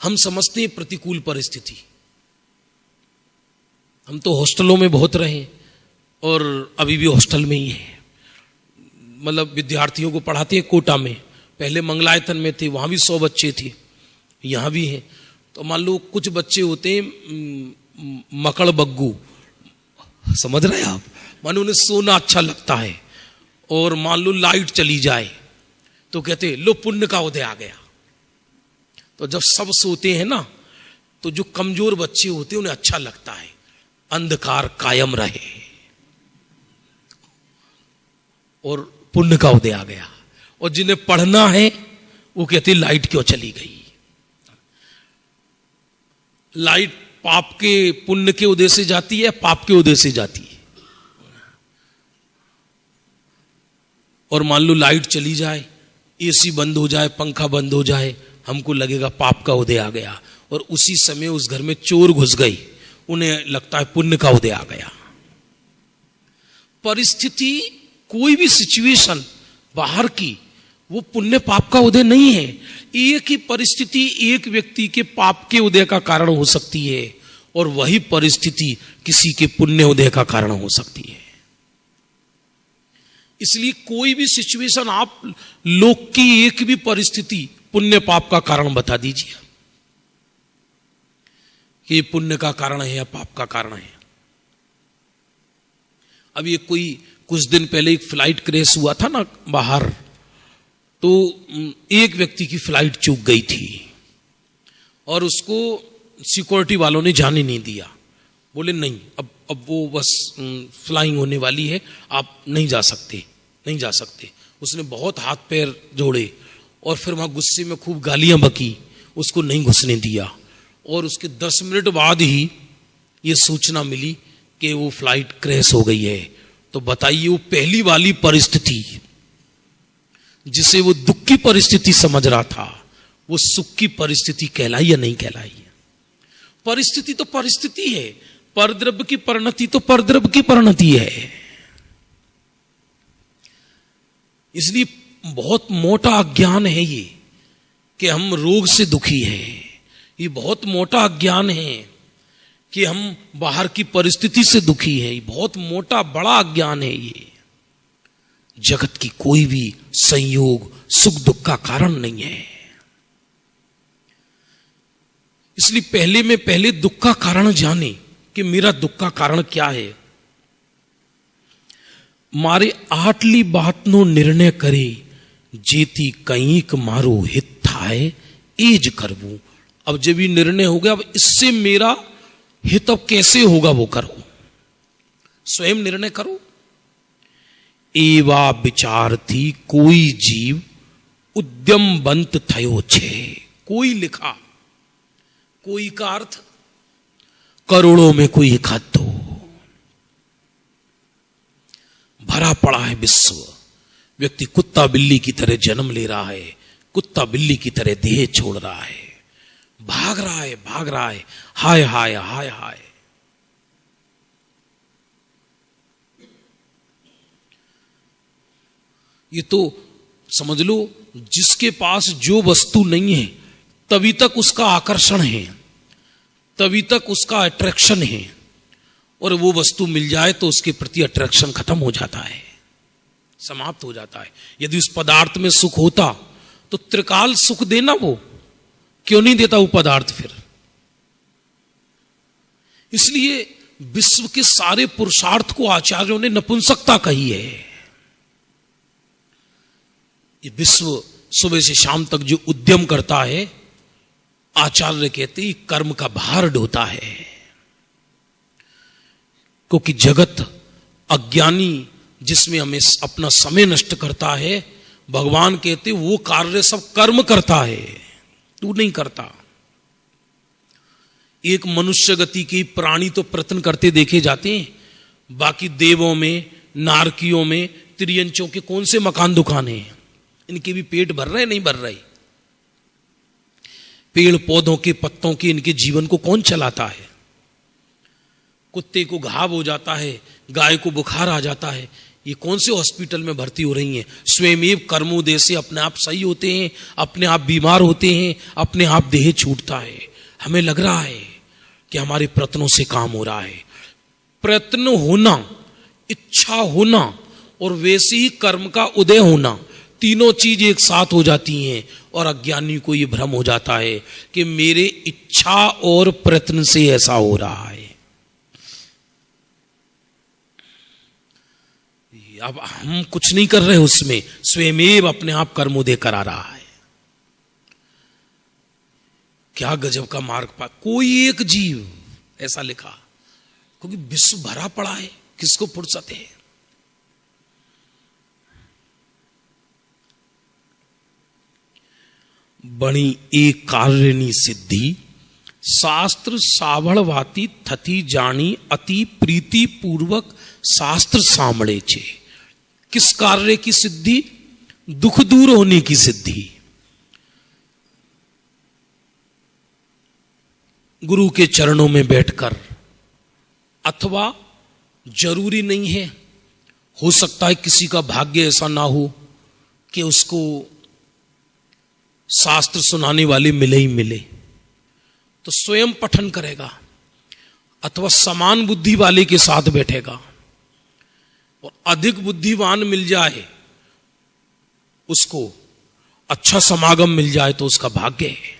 हम समझते हैं प्रतिकूल परिस्थिति। हम तो हॉस्टलों में बहुत रहे और अभी भी हॉस्टल में ही है। मतलब विद्यार्थियों को पढ़ाते हैं कोटा में, पहले मंगलायतन में थे, वहां भी 100 बच्चे थे, यहां भी हैं। तो मान लो कुछ बच्चे होते हैं मकड़ बग्गू, समझ रहे हैं आप, मान उन्हें सोना अच्छा लगता है और मान लो लाइट चली जाए तो कहते लो पुण्य का उदय आ गया। तो जब सब सोते हैं ना तो जो कमजोर बच्चे होते हैं उन्हें अच्छा लगता है अंधकार कायम रहे और पुण्य का उदय आ गया। और जिन्हें पढ़ना है वो कहते लाइट क्यों चली गई। लाइट पाप के पुण्य के उदय से जाती है, पाप के उदय से जाती है। और मान लो लाइट चली जाए, एसी बंद हो जाए, पंखा बंद हो जाए, हमको लगेगा पाप का उदय आ गया। और उसी समय उस घर में चोर घुस गई, उन्हें लगता है पुण्य का उदय आ गया। परिस्थिति, कोई भी सिचुएशन बाहर की, वो पुण्य पाप का उदय नहीं है। एक ही परिस्थिति एक व्यक्ति के पाप के उदय का कारण हो सकती है और वही परिस्थिति किसी के पुण्य उदय का कारण हो सकती है। इसलिए कोई भी सिचुएशन, आप लोक की एक भी परिस्थिति पुण्य पाप का कारण बता दीजिए कि पुण्य का कारण है या पाप का कारण है। अब ये कोई कुछ दिन पहले एक फ्लाइट क्रैश हुआ था ना बाहर, तो एक व्यक्ति की फ्लाइट चूक गई थी और उसको सिक्योरिटी वालों ने जाने नहीं दिया। बोले नहीं, अब अब वो बस फ्लाइंग होने वाली है, आप नहीं जा सकते, नहीं जा सकते। उसने बहुत हाथ पैर जोड़े और फिर वहां गुस्से में खूब गालियां बकी, उसको नहीं घुसने दिया। और उसके 10 मिनट बाद ही ये सूचना मिली कि वो फ्लाइट क्रैश हो गई है। तो बताइए, वो पहली वाली परिस्थिति जिसे वो दुख की परिस्थिति समझ रहा था, वो सुख की परिस्थिति कहलाई या नहीं कहलाई? परिस्थिति तो परिस्थिति है, परद्रव्य की परिणति तो परद्रव्य की परिणति है। इसलिए बहुत मोटा अज्ञान है ये कि हम रोग से दुखी हैं। ये बहुत मोटा अज्ञान है कि हम बाहर की परिस्थिति से दुखी हैं। ये बहुत मोटा बड़ा अज्ञान है ये। जगत की कोई भी संयोग सुख दुख का कारण नहीं है। इसलिए पहले दुख का कारण जाने कि मेरा दुख का कारण क्या है। मारे आटली बातनो निर्णय करे, जेती कईक मारो हित थाए एज करवू। अब जब ये निर्णय हो गया, अब इससे मेरा हित अब कैसे होगा वो करो, स्वयं निर्णय करो। एवा विचार थी कोई जीव उद्यम बंत थयो छे। कोई लिखा, कोई का अर्थ करोड़ों में कोई एक हाथ दो। भरा पड़ा है विश्व। व्यक्ति कुत्ता बिल्ली की तरह जन्म ले रहा है, कुत्ता बिल्ली की तरह देह छोड़ रहा है, भाग रहा है, भाग रहा है, हाय हाय हाय हाय। ये तो समझ लो, जिसके पास जो वस्तु नहीं है तभी तक उसका आकर्षण है, तभी तक उसका अट्रैक्शन है, और वो वस्तु मिल जाए तो उसके प्रति अट्रैक्शन खत्म हो जाता है, समाप्त हो जाता है। यदि उस पदार्थ में सुख होता तो त्रिकाल सुख देना, वो क्यों नहीं देता वो पदार्थ फिर? इसलिए विश्व के सारे पुरुषार्थ को आचार्यों ने नपुंसकता कही है। ये विश्व सुबह से शाम तक जो उद्यम करता है, आचार्य कहते हैं कर्म का भार ढोता है। क्योंकि जगत अज्ञानी जिसमें हमें अपना समय नष्ट करता है, भगवान कहते वो कार्य सब कर्म करता है, तू नहीं करता। एक मनुष्य गति की प्राणी तो प्रयत्न करते देखे जाते हैं, बाकी देवों में, नारकियों में, त्रियंचों के कौन से मकान दुकान हैं? इनके भी पेट भर रहे नहीं भर रहे? पेड़ पौधों के पत्तों के इनके जीवन को कौन चलाता है? कुत्ते को घाव हो जाता है, गाय को बुखार आ जाता है, ये कौन से हॉस्पिटल में भर्ती हो रही हैं? स्वयं कर्मोदय से अपने आप सही होते हैं, अपने आप बीमार होते हैं, अपने आप देह छूटता है। हमें लग रहा है कि हमारे प्रयत्नों से काम हो रहा है। प्रयत्न होना, इच्छा होना और वैसे ही कर्म का उदय होना, तीनों चीज एक साथ हो जाती हैं और अज्ञानी को यह भ्रम हो जाता है कि मेरे इच्छा और प्रयत्न से ऐसा हो रहा है। अब हम कुछ नहीं कर रहे उसमें, स्वयं अपने आप कर्मोदय करा रहा है। क्या गजब का मार्ग पा। कोई एक जीव, ऐसा लिखा, क्योंकि विश्व भरा पड़ा है, किसको फुर्सत है? बणी एक कार्यनी सिद्धि, शास्त्र सावड़वाती थती जानी, अति प्रीति पूर्वक शास्त्र सामड़े छे। किस कार्य की सिद्धि? दुख दूर होने की सिद्धि। गुरु के चरणों में बैठकर, अथवा जरूरी नहीं है, हो सकता है किसी का भाग्य ऐसा ना हो कि उसको शास्त्र सुनाने वाले मिले ही मिले, तो स्वयं पठन करेगा, अथवा समान बुद्धि वाले के साथ बैठेगा। और अधिक बुद्धिमान मिल जाए उसको, अच्छा समागम मिल जाए तो उसका भाग्य है।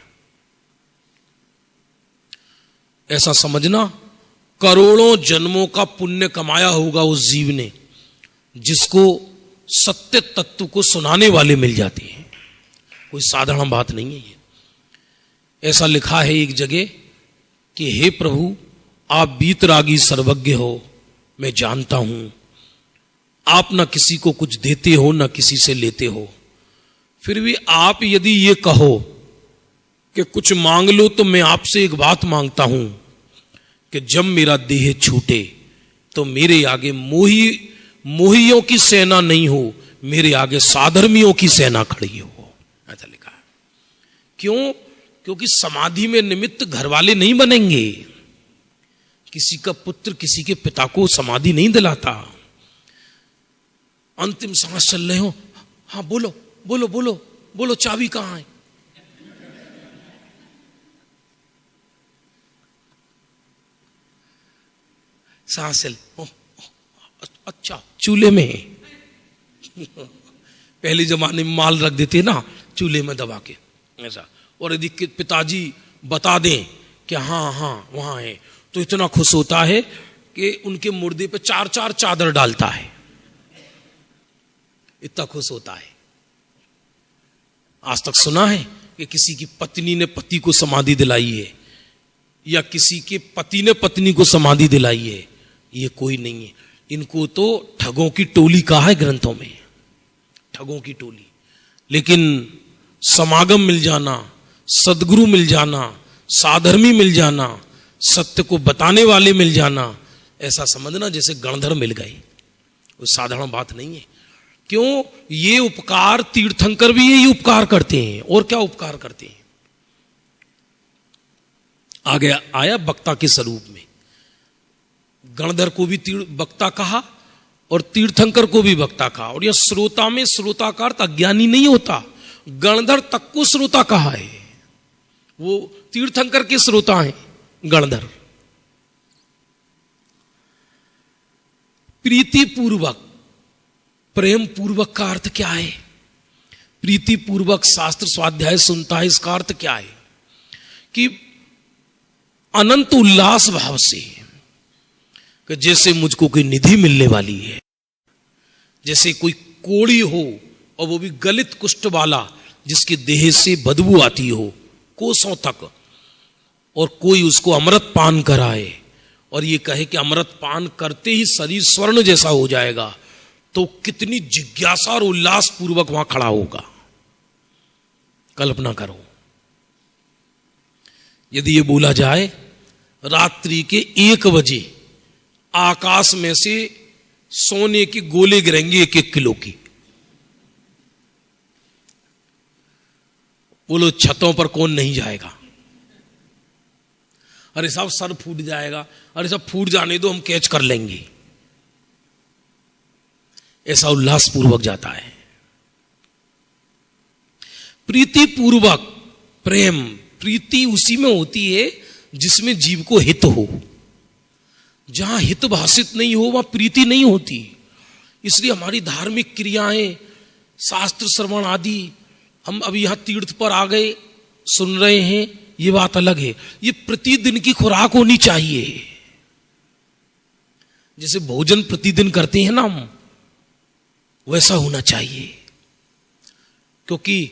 ऐसा समझना, करोड़ों जन्मों का पुण्य कमाया होगा उस जीव ने, जिसको सत्य तत्व को सुनाने वाले मिल जाते हैं। कोई साधारण बात नहीं है ये। ऐसा लिखा है एक जगह कि हे प्रभु, आप वीतरागी सर्वज्ञ हो, मैं जानता हूं। आप ना किसी को कुछ देते हो ना किसी से लेते हो, फिर भी आप यदि ये कहो कि कुछ मांग लो, तो मैं आपसे एक बात मांगता हूं कि जब मेरा देह छूटे तो मेरे आगे मोहियों की सेना नहीं हो, मेरे आगे साधर्मियों की सेना खड़ी हो। ऐसा लिखा है। क्यों? क्योंकि समाधि में निमित्त घर वाले नहीं बनेंगे। किसी का पुत्र किसी के पिता को समाधि नहीं दिलाता। अंतिम सांस चल रहे हो, हाँ बोलो बोलो बोलो बोलो, चाबी कहां है? सांस चल, अच्छा चूल्हे में पहले जमाने में माल रख देते ना चूल्हे में दबा के ऐसा, और यदि पिताजी बता दें कि हाँ हाँ वहां है, तो इतना खुश होता है कि उनके मुर्दे पे 4-4 चादर डालता है, इतना खुश होता है। आज तक सुना है कि किसी की पत्नी ने पति को समाधि दिलाई है, या किसी के पति ने पत्नी को समाधि दिलाई है? ये कोई नहीं है। इनको तो ठगों की टोली कहा है ग्रंथों में, ठगों की टोली। लेकिन समागम मिल जाना, सदगुरु मिल जाना, साधर्मी मिल जाना, सत्य को बताने वाले मिल जाना, ऐसा समझना जैसे गणधर मिल गए, वो साधारण बात नहीं है। क्यों? ये उपकार तीर्थंकर भी यही उपकार करते हैं, और क्या उपकार करते हैं। आगे आया वक्ता के स्वरूप में, गणधर को भी वक्ता कहा और तीर्थंकर को भी वक्ता कहा। और यह श्रोता में श्रोता का अर्थ अज्ञानी नहीं होता, गणधर तक को श्रोता कहा है, वो तीर्थंकर के श्रोता हैं गणधर। प्रीति पूर्वक, प्रेम पूर्वक का अर्थ क्या है? प्रीति पूर्वक शास्त्र स्वाध्याय सुनता है, इसका अर्थ क्या है? कि अनंत उल्लास भाव से, कि जैसे मुझको कोई निधि मिलने वाली है, जैसे कोई कोड़ी हो और वो भी गलित कुष्ठ वाला, जिसके देह से बदबू आती हो कोसों तक, और कोई उसको अमृत पान कराए और ये कहे कि अमृत पान करते ही शरीर स्वर्ण जैसा हो जाएगा, तो कितनी जिज्ञासा और उल्लास पूर्वक वहां खड़ा होगा। कल्पना करो, यदि ये बोला जाए रात्रि के 1 बजे आकाश में से सोने के गोले गिरेंगे 1-1 किलो की, बोलो छतों पर कौन नहीं जाएगा? अरे साहब सर फूट जाएगा, अरे साहब फूट जाने दो, हम कैच कर लेंगे, ऐसा उल्लास पूर्वक जाता है। प्रीति पूर्वक प्रेम, प्रीति उसी में होती है जिसमें जीव को हित हो। जहां हित भाषित नहीं हो वहां प्रीति नहीं होती। इसलिए हमारी धार्मिक क्रियाएं, शास्त्र श्रवण आदि, हम अभी यहां तीर्थ पर आ गए, सुन रहे हैं, ये बात अलग है। ये प्रतिदिन की खुराक होनी चाहिए। जैसे भोजन प्रतिदिन करते हैं ना हम, वैसा होना चाहिए। क्योंकि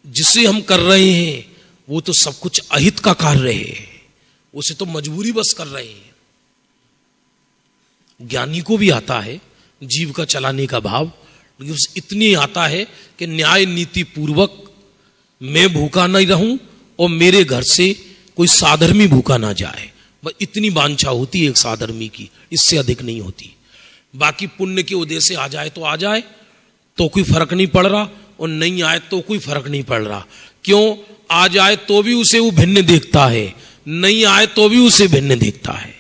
जिसे हम कर रहे हैं वो तो सब कुछ अहित का कार्य है, उसे तो मजबूरी बस कर रहे हैं। ज्ञानी को भी आता है जीव का चलाने का भाव, लेकिन उसे इतनी आता है कि न्याय नीति पूर्वक मैं भूखा नहीं रहूं और मेरे घर से कोई साधर्मी भूखा ना जाए, बस इतनी वांछा होती है एक साधर्मी की, इससे अधिक नहीं होती। बाकी पुण्य के उदय से आ जाए तो आ जाए तो कोई फर्क नहीं पड़ रहा, और नहीं आए तो कोई फर्क नहीं पड़ रहा। क्यों? आ जाए तो भी उसे वो भिन्न देखता है, नहीं आए तो भी उसे भिन्न देखता है।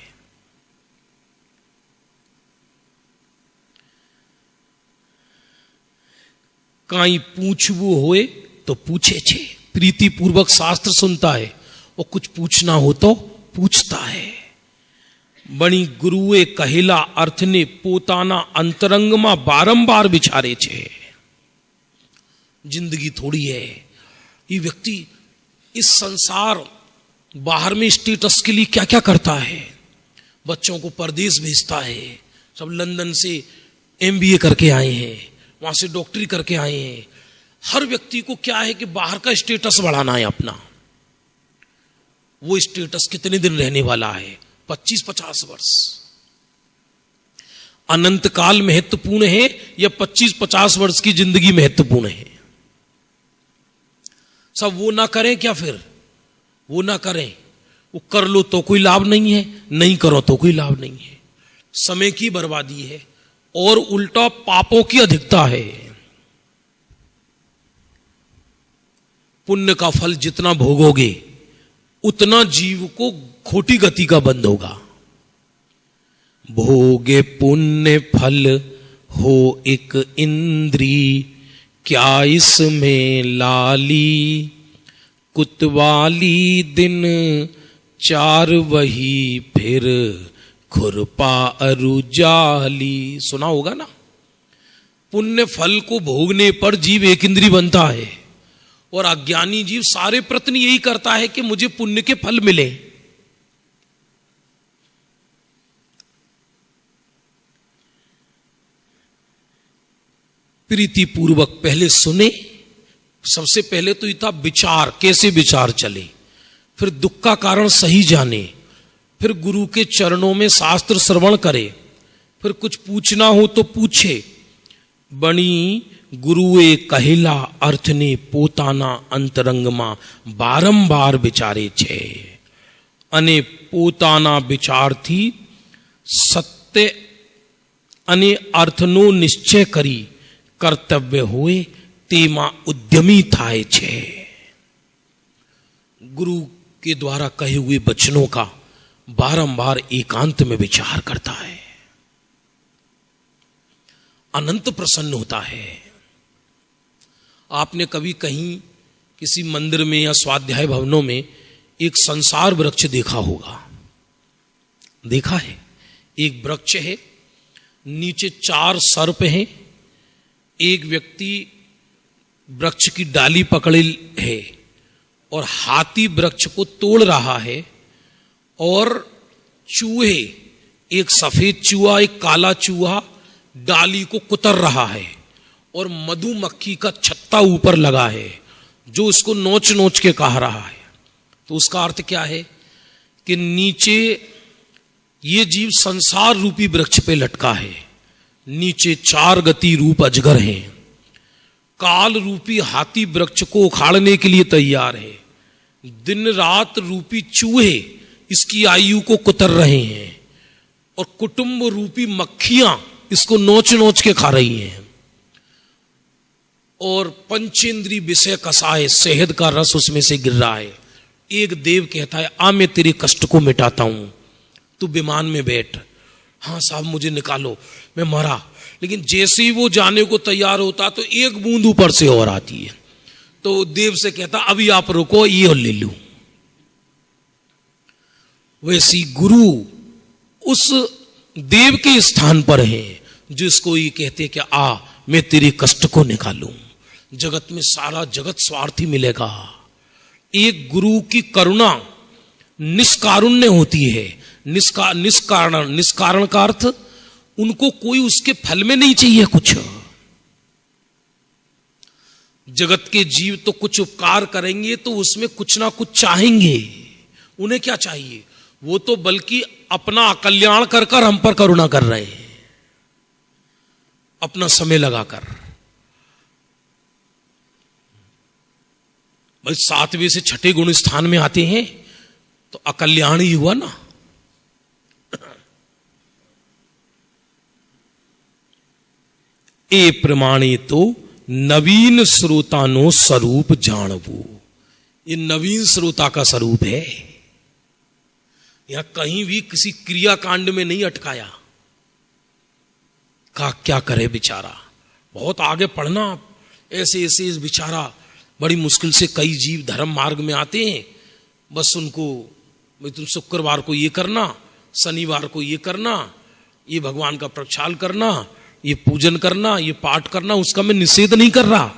काई पूछबू होए तो पूछे छे, प्रीति पूर्वक शास्त्र सुनता है, और कुछ पूछना हो तो पूछता है। बणी गुरुए कहेला अर्थ ने पोताना अंतरंग में बारंबार विचारे छे। जिंदगी थोड़ी है, ये व्यक्ति इस संसार बाहर में स्टेटस के लिए क्या क्या करता है। बच्चों को परदेश भेजता है, सब लंदन से MBA करके आए हैं, वहां से डॉक्टरी करके आए हैं। हर व्यक्ति को क्या है कि बाहर का स्टेटस बढ़ाना है अपना। वो स्टेटस कितने दिन रहने वाला है, 25-50 वर्ष। अनंत काल महत्वपूर्ण है या 25-50 वर्ष की जिंदगी महत्वपूर्ण है? सब वो ना करें क्या? फिर वो ना करें, वो कर लो तो कोई लाभ नहीं है, नहीं करो तो कोई लाभ नहीं है, समय की बर्बादी है और उल्टा पापों की अधिकता है। पुण्य का फल जितना भोगोगे उतना जीव को खोटी गति का बंध होगा। भोगे पुण्य फल हो एक इंद्री, क्या इसमें लाली, कुतवाली दिन 4 वही फिर खुरपा अरुजाली। सुना होगा ना, पुण्य फल को भोगने पर जीव एक इंद्री बनता है और अज्ञानी जीव सारे प्रयत्न यही करता है कि मुझे पुण्य के फल मिले। प्रीति पूर्वक पहले सुने, सबसे पहले तो ये था विचार, कैसे विचार चले, फिर दुख का कारण सही जाने, फिर गुरु के चरणों में शास्त्र श्रवण करे, फिर कुछ पूछना हो तो पूछे। बणी गुरुए कहिला अर्थ ने पोताना अंतरंगमा बारंबार विचारे छे। अने पोताना विचार थी सत्य अने अर्थनो निश्चय करी कर्तव्य होए तेमा उद्यमी थाय छे। गुरु के द्वारा कहे हुए वचनों का बारंबार एकांत में विचार करता है, अनंत प्रसन्न होता है। आपने कभी कहीं किसी मंदिर में या स्वाध्याय भवनों में एक संसार वृक्ष देखा होगा? देखा है? एक वृक्ष है, नीचे 4 सर्प हैं, एक व्यक्ति वृक्ष की डाली पकड़े है और हाथी वृक्ष को तोड़ रहा है, और चूहे, एक सफेद चूहा एक काला चूहा डाली को कुतर रहा है, और मधुमक्खी का छत्ता ऊपर लगा है जो उसको नोच नोच के कह रहा है। तो उसका अर्थ क्या है कि नीचे ये जीव संसार रूपी वृक्ष पे लटका है, नीचे 4 गति रूप अजगर हैं, काल रूपी हाथी वृक्ष को उखाड़ने के लिए तैयार है, दिन रात रूपी चूहे इसकी आयु को कुतर रहे हैं, और कुटुंब रूपी मक्खियां इसको नोच नोच के खा रही हैं, और पंचेंद्री विषय कसाए शहद का रस उसमें से गिर रहा है। एक देव कहता है, आ मैं तेरे कष्ट को मिटाता हूं, तू विमान में बैठ। हाँ साहब मुझे निकालो, मैं मरा। लेकिन जैसे ही वो जाने को तैयार होता तो एक बूंद ऊपर से और आती है, तो देव से कहता अभी आप रुको, ये और ले लूं। वैसी गुरु उस देव के स्थान पर है जिसको ये कहते कि आ मैं तेरे कष्ट को निकालूं। जगत में सारा जगत स्वार्थी मिलेगा, एक गुरु की करुणा निष्कारुण्य होती है। निष्कारण का अर्थ उनको कोई उसके फल में नहीं चाहिए कुछ। जगत के जीव तो कुछ उपकार करेंगे तो उसमें कुछ ना कुछ चाहेंगे। उन्हें क्या चाहिए? वो तो बल्कि अपना कल्याण कर कर हम पर करुणा कर रहे हैं, अपना समय लगाकर। भाई 7वें से 6ठे गुण स्थान में आते हैं तो अकल्याण ही हुआ ना। ए प्रमाणे तो नवीन श्रोतानो स्वरूप जानवो। ये नवीन श्रोता का स्वरूप है, यहां कहीं भी किसी क्रियाकांड में नहीं अटकाया। का क्या करे बेचारा, बहुत आगे पढ़ना। ऐसे ऐसे बेचारा बड़ी मुश्किल से कई जीव धर्म मार्ग में आते हैं, बस उनको भाई तुम शुक्रवार को ये करना, शनिवार को ये करना, ये भगवान का प्रक्षाल करना, ये पूजन करना, ये पाठ करना। उसका मैं निषेध नहीं कर रहा,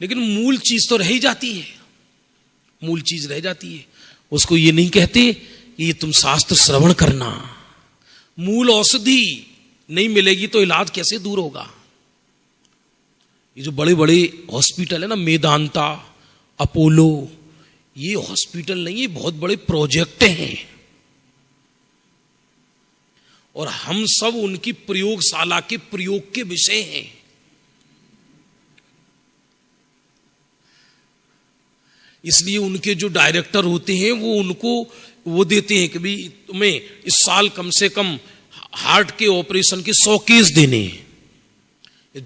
लेकिन मूल चीज तो रह ही जाती है, मूल चीज रह जाती है। उसको ये नहीं कहते कि ये तुम शास्त्र श्रवण करना। मूल औषधि नहीं मिलेगी तो इलाज कैसे दूर होगा? ये जो बड़े बड़े हॉस्पिटल है ना, मेदांता, अपोलो, ये हॉस्पिटल नहीं, ये बहुत बड़े प्रोजेक्ट हैं। और हम सब उनकी प्रयोगशाला के प्रयोग के विषय हैं। इसलिए उनके जो डायरेक्टर होते हैं वो उनको वो देते हैं कि भाई तुम्हें इस साल कम से कम हार्ट के ऑपरेशन के 100 केस देने हैं।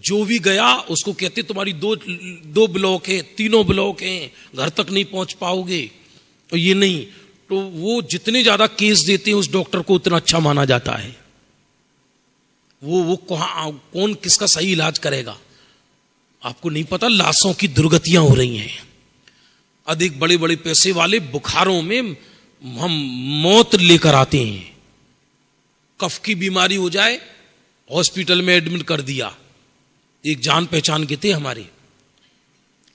जो भी गया उसको कहते तुम्हारी दो ब्लॉक हैं, 3 ब्लॉक हैं, घर तक नहीं पहुंच पाओगे। और ये नहीं तो वो जितने ज्यादा केस देते हैं उस डॉक्टर को उतना अच्छा माना जाता है। वो कौन किसका सही इलाज करेगा आपको नहीं पता। लाशों की दुर्गतियां हो रही हैं। अधिक बड़े बड़े पैसे वाले बुखारों में हम मौत लेकर आते हैं। कफ की बीमारी हो जाए, हॉस्पिटल में एडमिट कर दिया। एक जान पहचान के थे हमारे,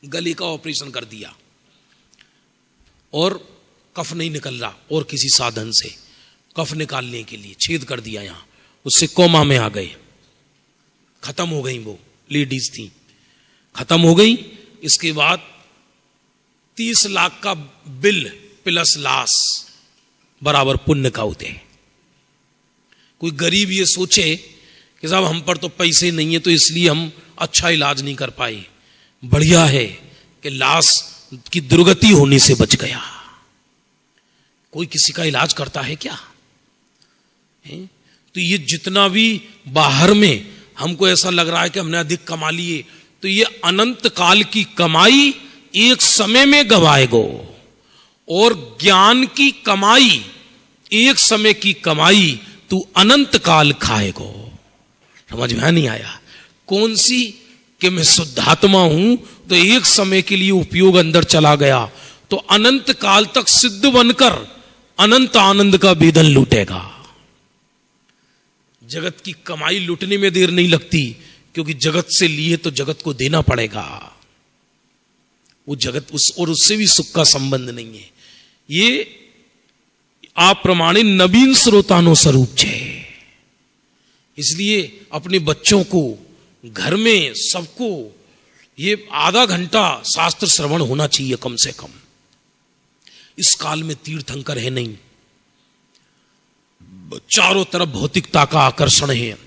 गले का ऑपरेशन कर दिया और कफ नहीं निकल रहा, और किसी साधन से कफ निकालने के लिए छेद कर दिया यहां, उससे कोमा में आ गए। खत्म हो गई, वो लेडीज थी, खत्म हो गई। इसके बाद 30 लाख का बिल प्लस लाश बराबर पुण्य का होते हैं। कोई गरीब ये सोचे कि साहब हम पर तो पैसे नहीं है तो इसलिए हम अच्छा इलाज नहीं कर पाए, बढ़िया है कि लाश की दुर्गति होने से बच गया। कोई किसी का इलाज करता है क्या है? तो ये जितना भी बाहर में हमको ऐसा लग रहा है कि हमने अधिक कमा लिए, तो ये अनंत काल की कमाई एक समय में गवाएगो, और ज्ञान की कमाई एक समय की कमाई तू अनंत काल खाएगो। समझ में नहीं आया? कौन सी कि मैं शुद्धात्मा हूं तो एक समय के लिए उपयोग अंदर चला गया तो अनंत काल तक सिद्ध बनकर अनंत आनंद का वेदन लूटेगा। जगत की कमाई लूटने में देर नहीं लगती, क्योंकि जगत से लिए तो जगत को देना पड़ेगा। वो जगत और उससे भी सुख का संबंध नहीं है। ये आप प्रमाणे नवीन श्रोतानो स्वरूप छे। इसलिए अपने बच्चों को घर में सबको ये आधा घंटा शास्त्र श्रवण होना चाहिए कम से कम। इस काल में तीर्थंकर है नहीं, चारों तरफ भौतिकता का आकर्षण है,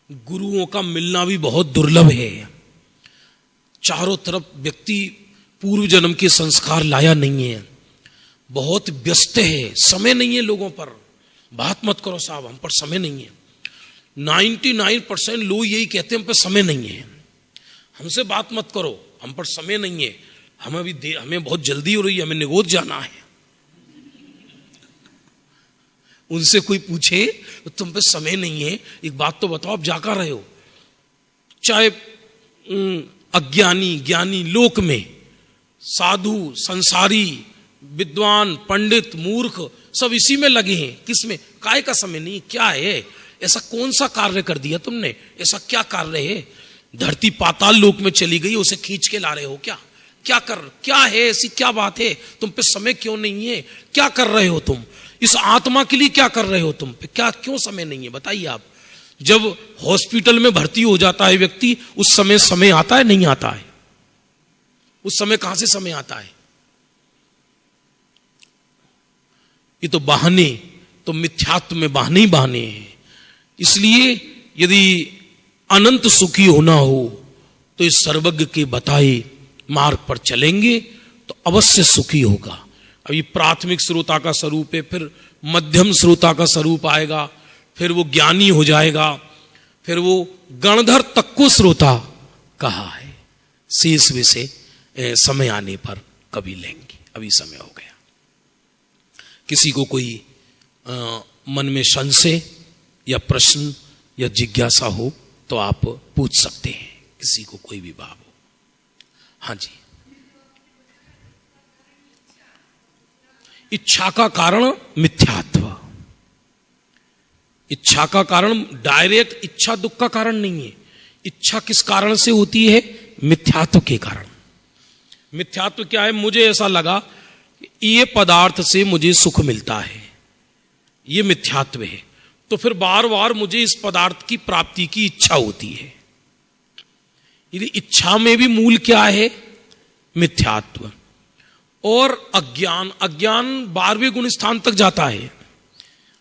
गुरुओं का मिलना भी बहुत दुर्लभ है। चारों तरफ व्यक्ति पूर्व जन्म के संस्कार लाया नहीं है, बहुत व्यस्त है, समय नहीं है लोगों पर। बात मत करो साहब हम पर समय नहीं है। 99% लोग यही कहते हैं हम पर समय नहीं है, हमसे बात मत करो हम पर समय नहीं है, हमें बहुत जल्दी हो रही है, हमें निगोद जाना है। उनसे कोई पूछे तो तुम पे समय नहीं है, एक बात तो बताओ आप जा कर रहे हो। चाहे अज्ञानी ज्ञानी लोक में, साधु संसारी विद्वान पंडित मूर्ख सब इसी में लगे हैं। किसमें? काय का समय नहीं। क्या है ऐसा? कौन सा कार्य कर दिया तुमने? ऐसा क्या कार्य है? धरती पाताल लोक में चली गई, उसे खींच के ला रहे हो क्या? क्या है ऐसी क्या बात है? तुम पे समय क्यों नहीं है? क्या कर रहे हो तुम? इस आत्मा के लिए क्या कर रहे हो तुम पे? क्या क्यों समय नहीं है बताइए आप। जब हॉस्पिटल में भर्ती हो जाता है व्यक्ति, उस समय आता है नहीं आता है? उस समय कहां से समय आता है? ये तो बहाने, तो मिथ्यात्व में बहाने ही बहाने हैं। इसलिए यदि अनंत सुखी होना हो तो इस सर्वज्ञ के बताए मार्ग पर चलेंगे तो अवश्य सुखी होगा। अभी प्राथमिक श्रोता का स्वरूप है, फिर मध्यम श्रोता का स्वरूप आएगा, फिर वो ज्ञानी हो जाएगा, फिर वो गणधर तक को श्रोता कहा है। शेष विषय समय आने पर कभी लेंगे, अभी समय हो गया। किसी को कोई मन में संशय या प्रश्न या जिज्ञासा हो तो आप पूछ सकते हैं, किसी को कोई भी भाव हो। हाँ जी। इच्छा का कारण मिथ्यात्व। इच्छा का कारण डायरेक्ट इच्छा दुख का कारण नहीं है। इच्छा किस कारण से होती है? मिथ्यात्व के कारण। मिथ्यात्व क्या है? मुझे ऐसा लगा ये पदार्थ से मुझे सुख मिलता है, ये मिथ्यात्व है। तो फिर बार बार मुझे इस पदार्थ की प्राप्ति की इच्छा होती है। यदि इच्छा में भी मूल क्या है? मिथ्यात्व। और अज्ञान 12वें गुण स्थान तक जाता है।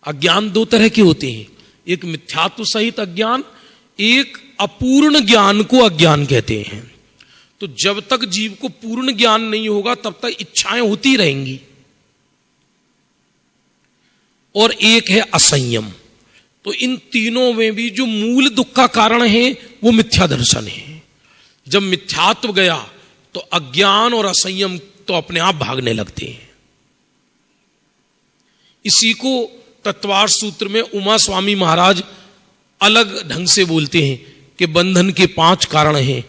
अज्ञान दो तरह के होते हैं, एक मिथ्यात्व सहित अज्ञान, एक अपूर्ण ज्ञान को अज्ञान कहते हैं। तो जब तक जीव को पूर्ण ज्ञान नहीं होगा तब तक इच्छाएं होती रहेंगी। और एक है असंयम। तो इन तीनों में भी जो मूल दुख का कारण है वो मिथ्या दर्शन है। जब मिथ्यात्व गया तो अज्ञान और असंयम तो अपने आप भागने लगते हैं। इसी को तत्वार्थ सूत्र में उमा स्वामी महाराज अलग ढंग से बोलते हैं कि बंधन के 5 कारण हैं: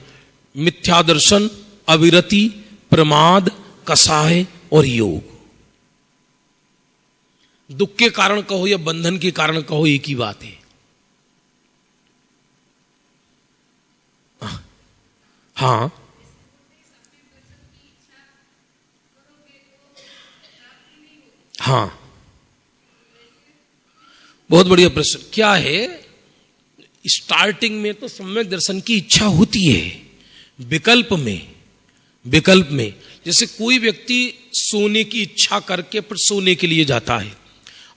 मिथ्या दर्शन, अविरति, प्रमाद, कसाय और योग। दुख के कारण कहो या बंधन के कारण कहो, एक ही बात है। हाँ, हाँ, बहुत बढ़िया प्रश्न। क्या है, स्टार्टिंग में तो सम्यक दर्शन की इच्छा होती है। विकल्प में जैसे कोई व्यक्ति सोने की इच्छा करके फिर सोने के लिए जाता है।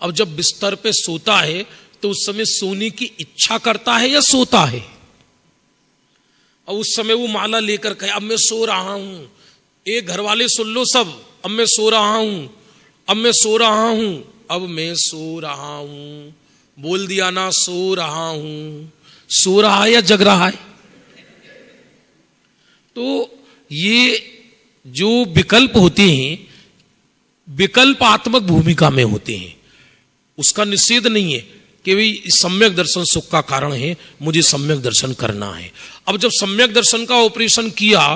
अब जब बिस्तर पे सोता है तो उस समय सोने की इच्छा करता है या सोता है? और उस समय वो माला लेकर कहे अब मैं सो रहा हूं, एक घर वाले सुन लो सब, अब मैं सो रहा हूं, अब मैं सो रहा हूं, अब मैं सो रहा हूं, बोल दिया ना सो रहा हूं। सो रहा है या जग रहा है? तो ये जो विकल्प होते हैं, विकल्पात्मक भूमिका में होते हैं। उसका निषेध नहीं है कि भाई सम्यक दर्शन सुख का कारण है, मुझे सम्यक दर्शन करना है। अब जब सम्यक दर्शन का ऑपरेशन किया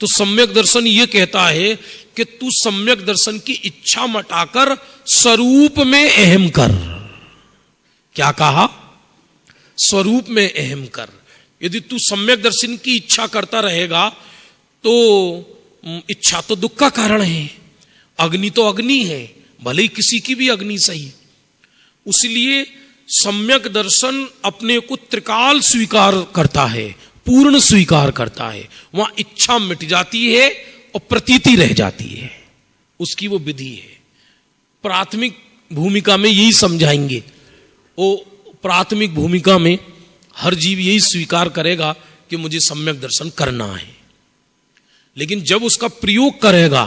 तो सम्यक दर्शन ये कहता है कि तू सम्यक दर्शन की इच्छा मटाकर स्वरूप में अहम कर। क्या कहा? स्वरूप में अहम कर। यदि तू सम्यक दर्शन की इच्छा करता रहेगा तो इच्छा तो दुख का कारण है। अग्नि तो अग्नि है, भले ही किसी की भी अग्नि सही। उसलिए सम्यक दर्शन अपने को त्रिकाल स्वीकार करता है, पूर्ण स्वीकार करता है। वहां इच्छा मिट जाती है और प्रतीति रह जाती है, उसकी वो विधि है। प्राथमिक भूमिका में यही समझाएंगे। वो प्राथमिक भूमिका में हर जीव यही स्वीकार करेगा कि मुझे सम्यक दर्शन करना है। लेकिन जब उसका प्रयोग करेगा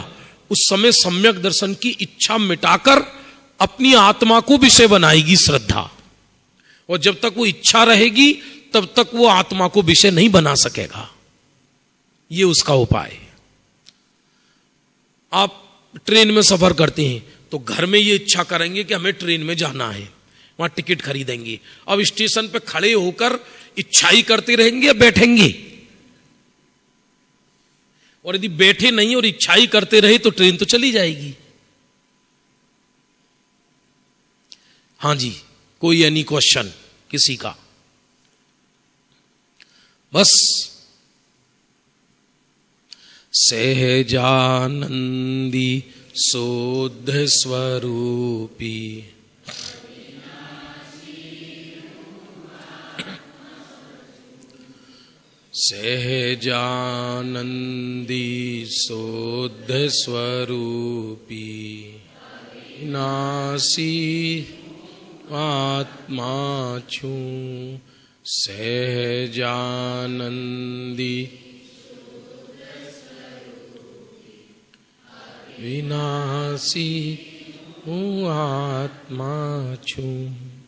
उस समय सम्यक दर्शन की इच्छा मिटाकर अपनी आत्मा को विषय बनाएगी श्रद्धा। और जब तक वो इच्छा रहेगी तब तक वो आत्मा को विषय नहीं बना सकेगा। ये उसका उपाय है। आप ट्रेन में सफर करते हैं तो घर में ये इच्छा करेंगे कि हमें ट्रेन में जाना है, वहां टिकट खरीदेंगे। अब स्टेशन पे खड़े होकर इच्छा ही करते रहेंगे या बैठेंगे? और यदि बैठे नहीं और इच्छा ही करते रहे तो ट्रेन तो चली जाएगी। हाँ जी, कोई एनी क्वेश्चन किसी का? बस सहजानंदी शोध स्वरूपी सहजानंदी शोध स्वरूपी नासी आत्मा छू सहजानंदी विनाशी हूँ आत्मा छू।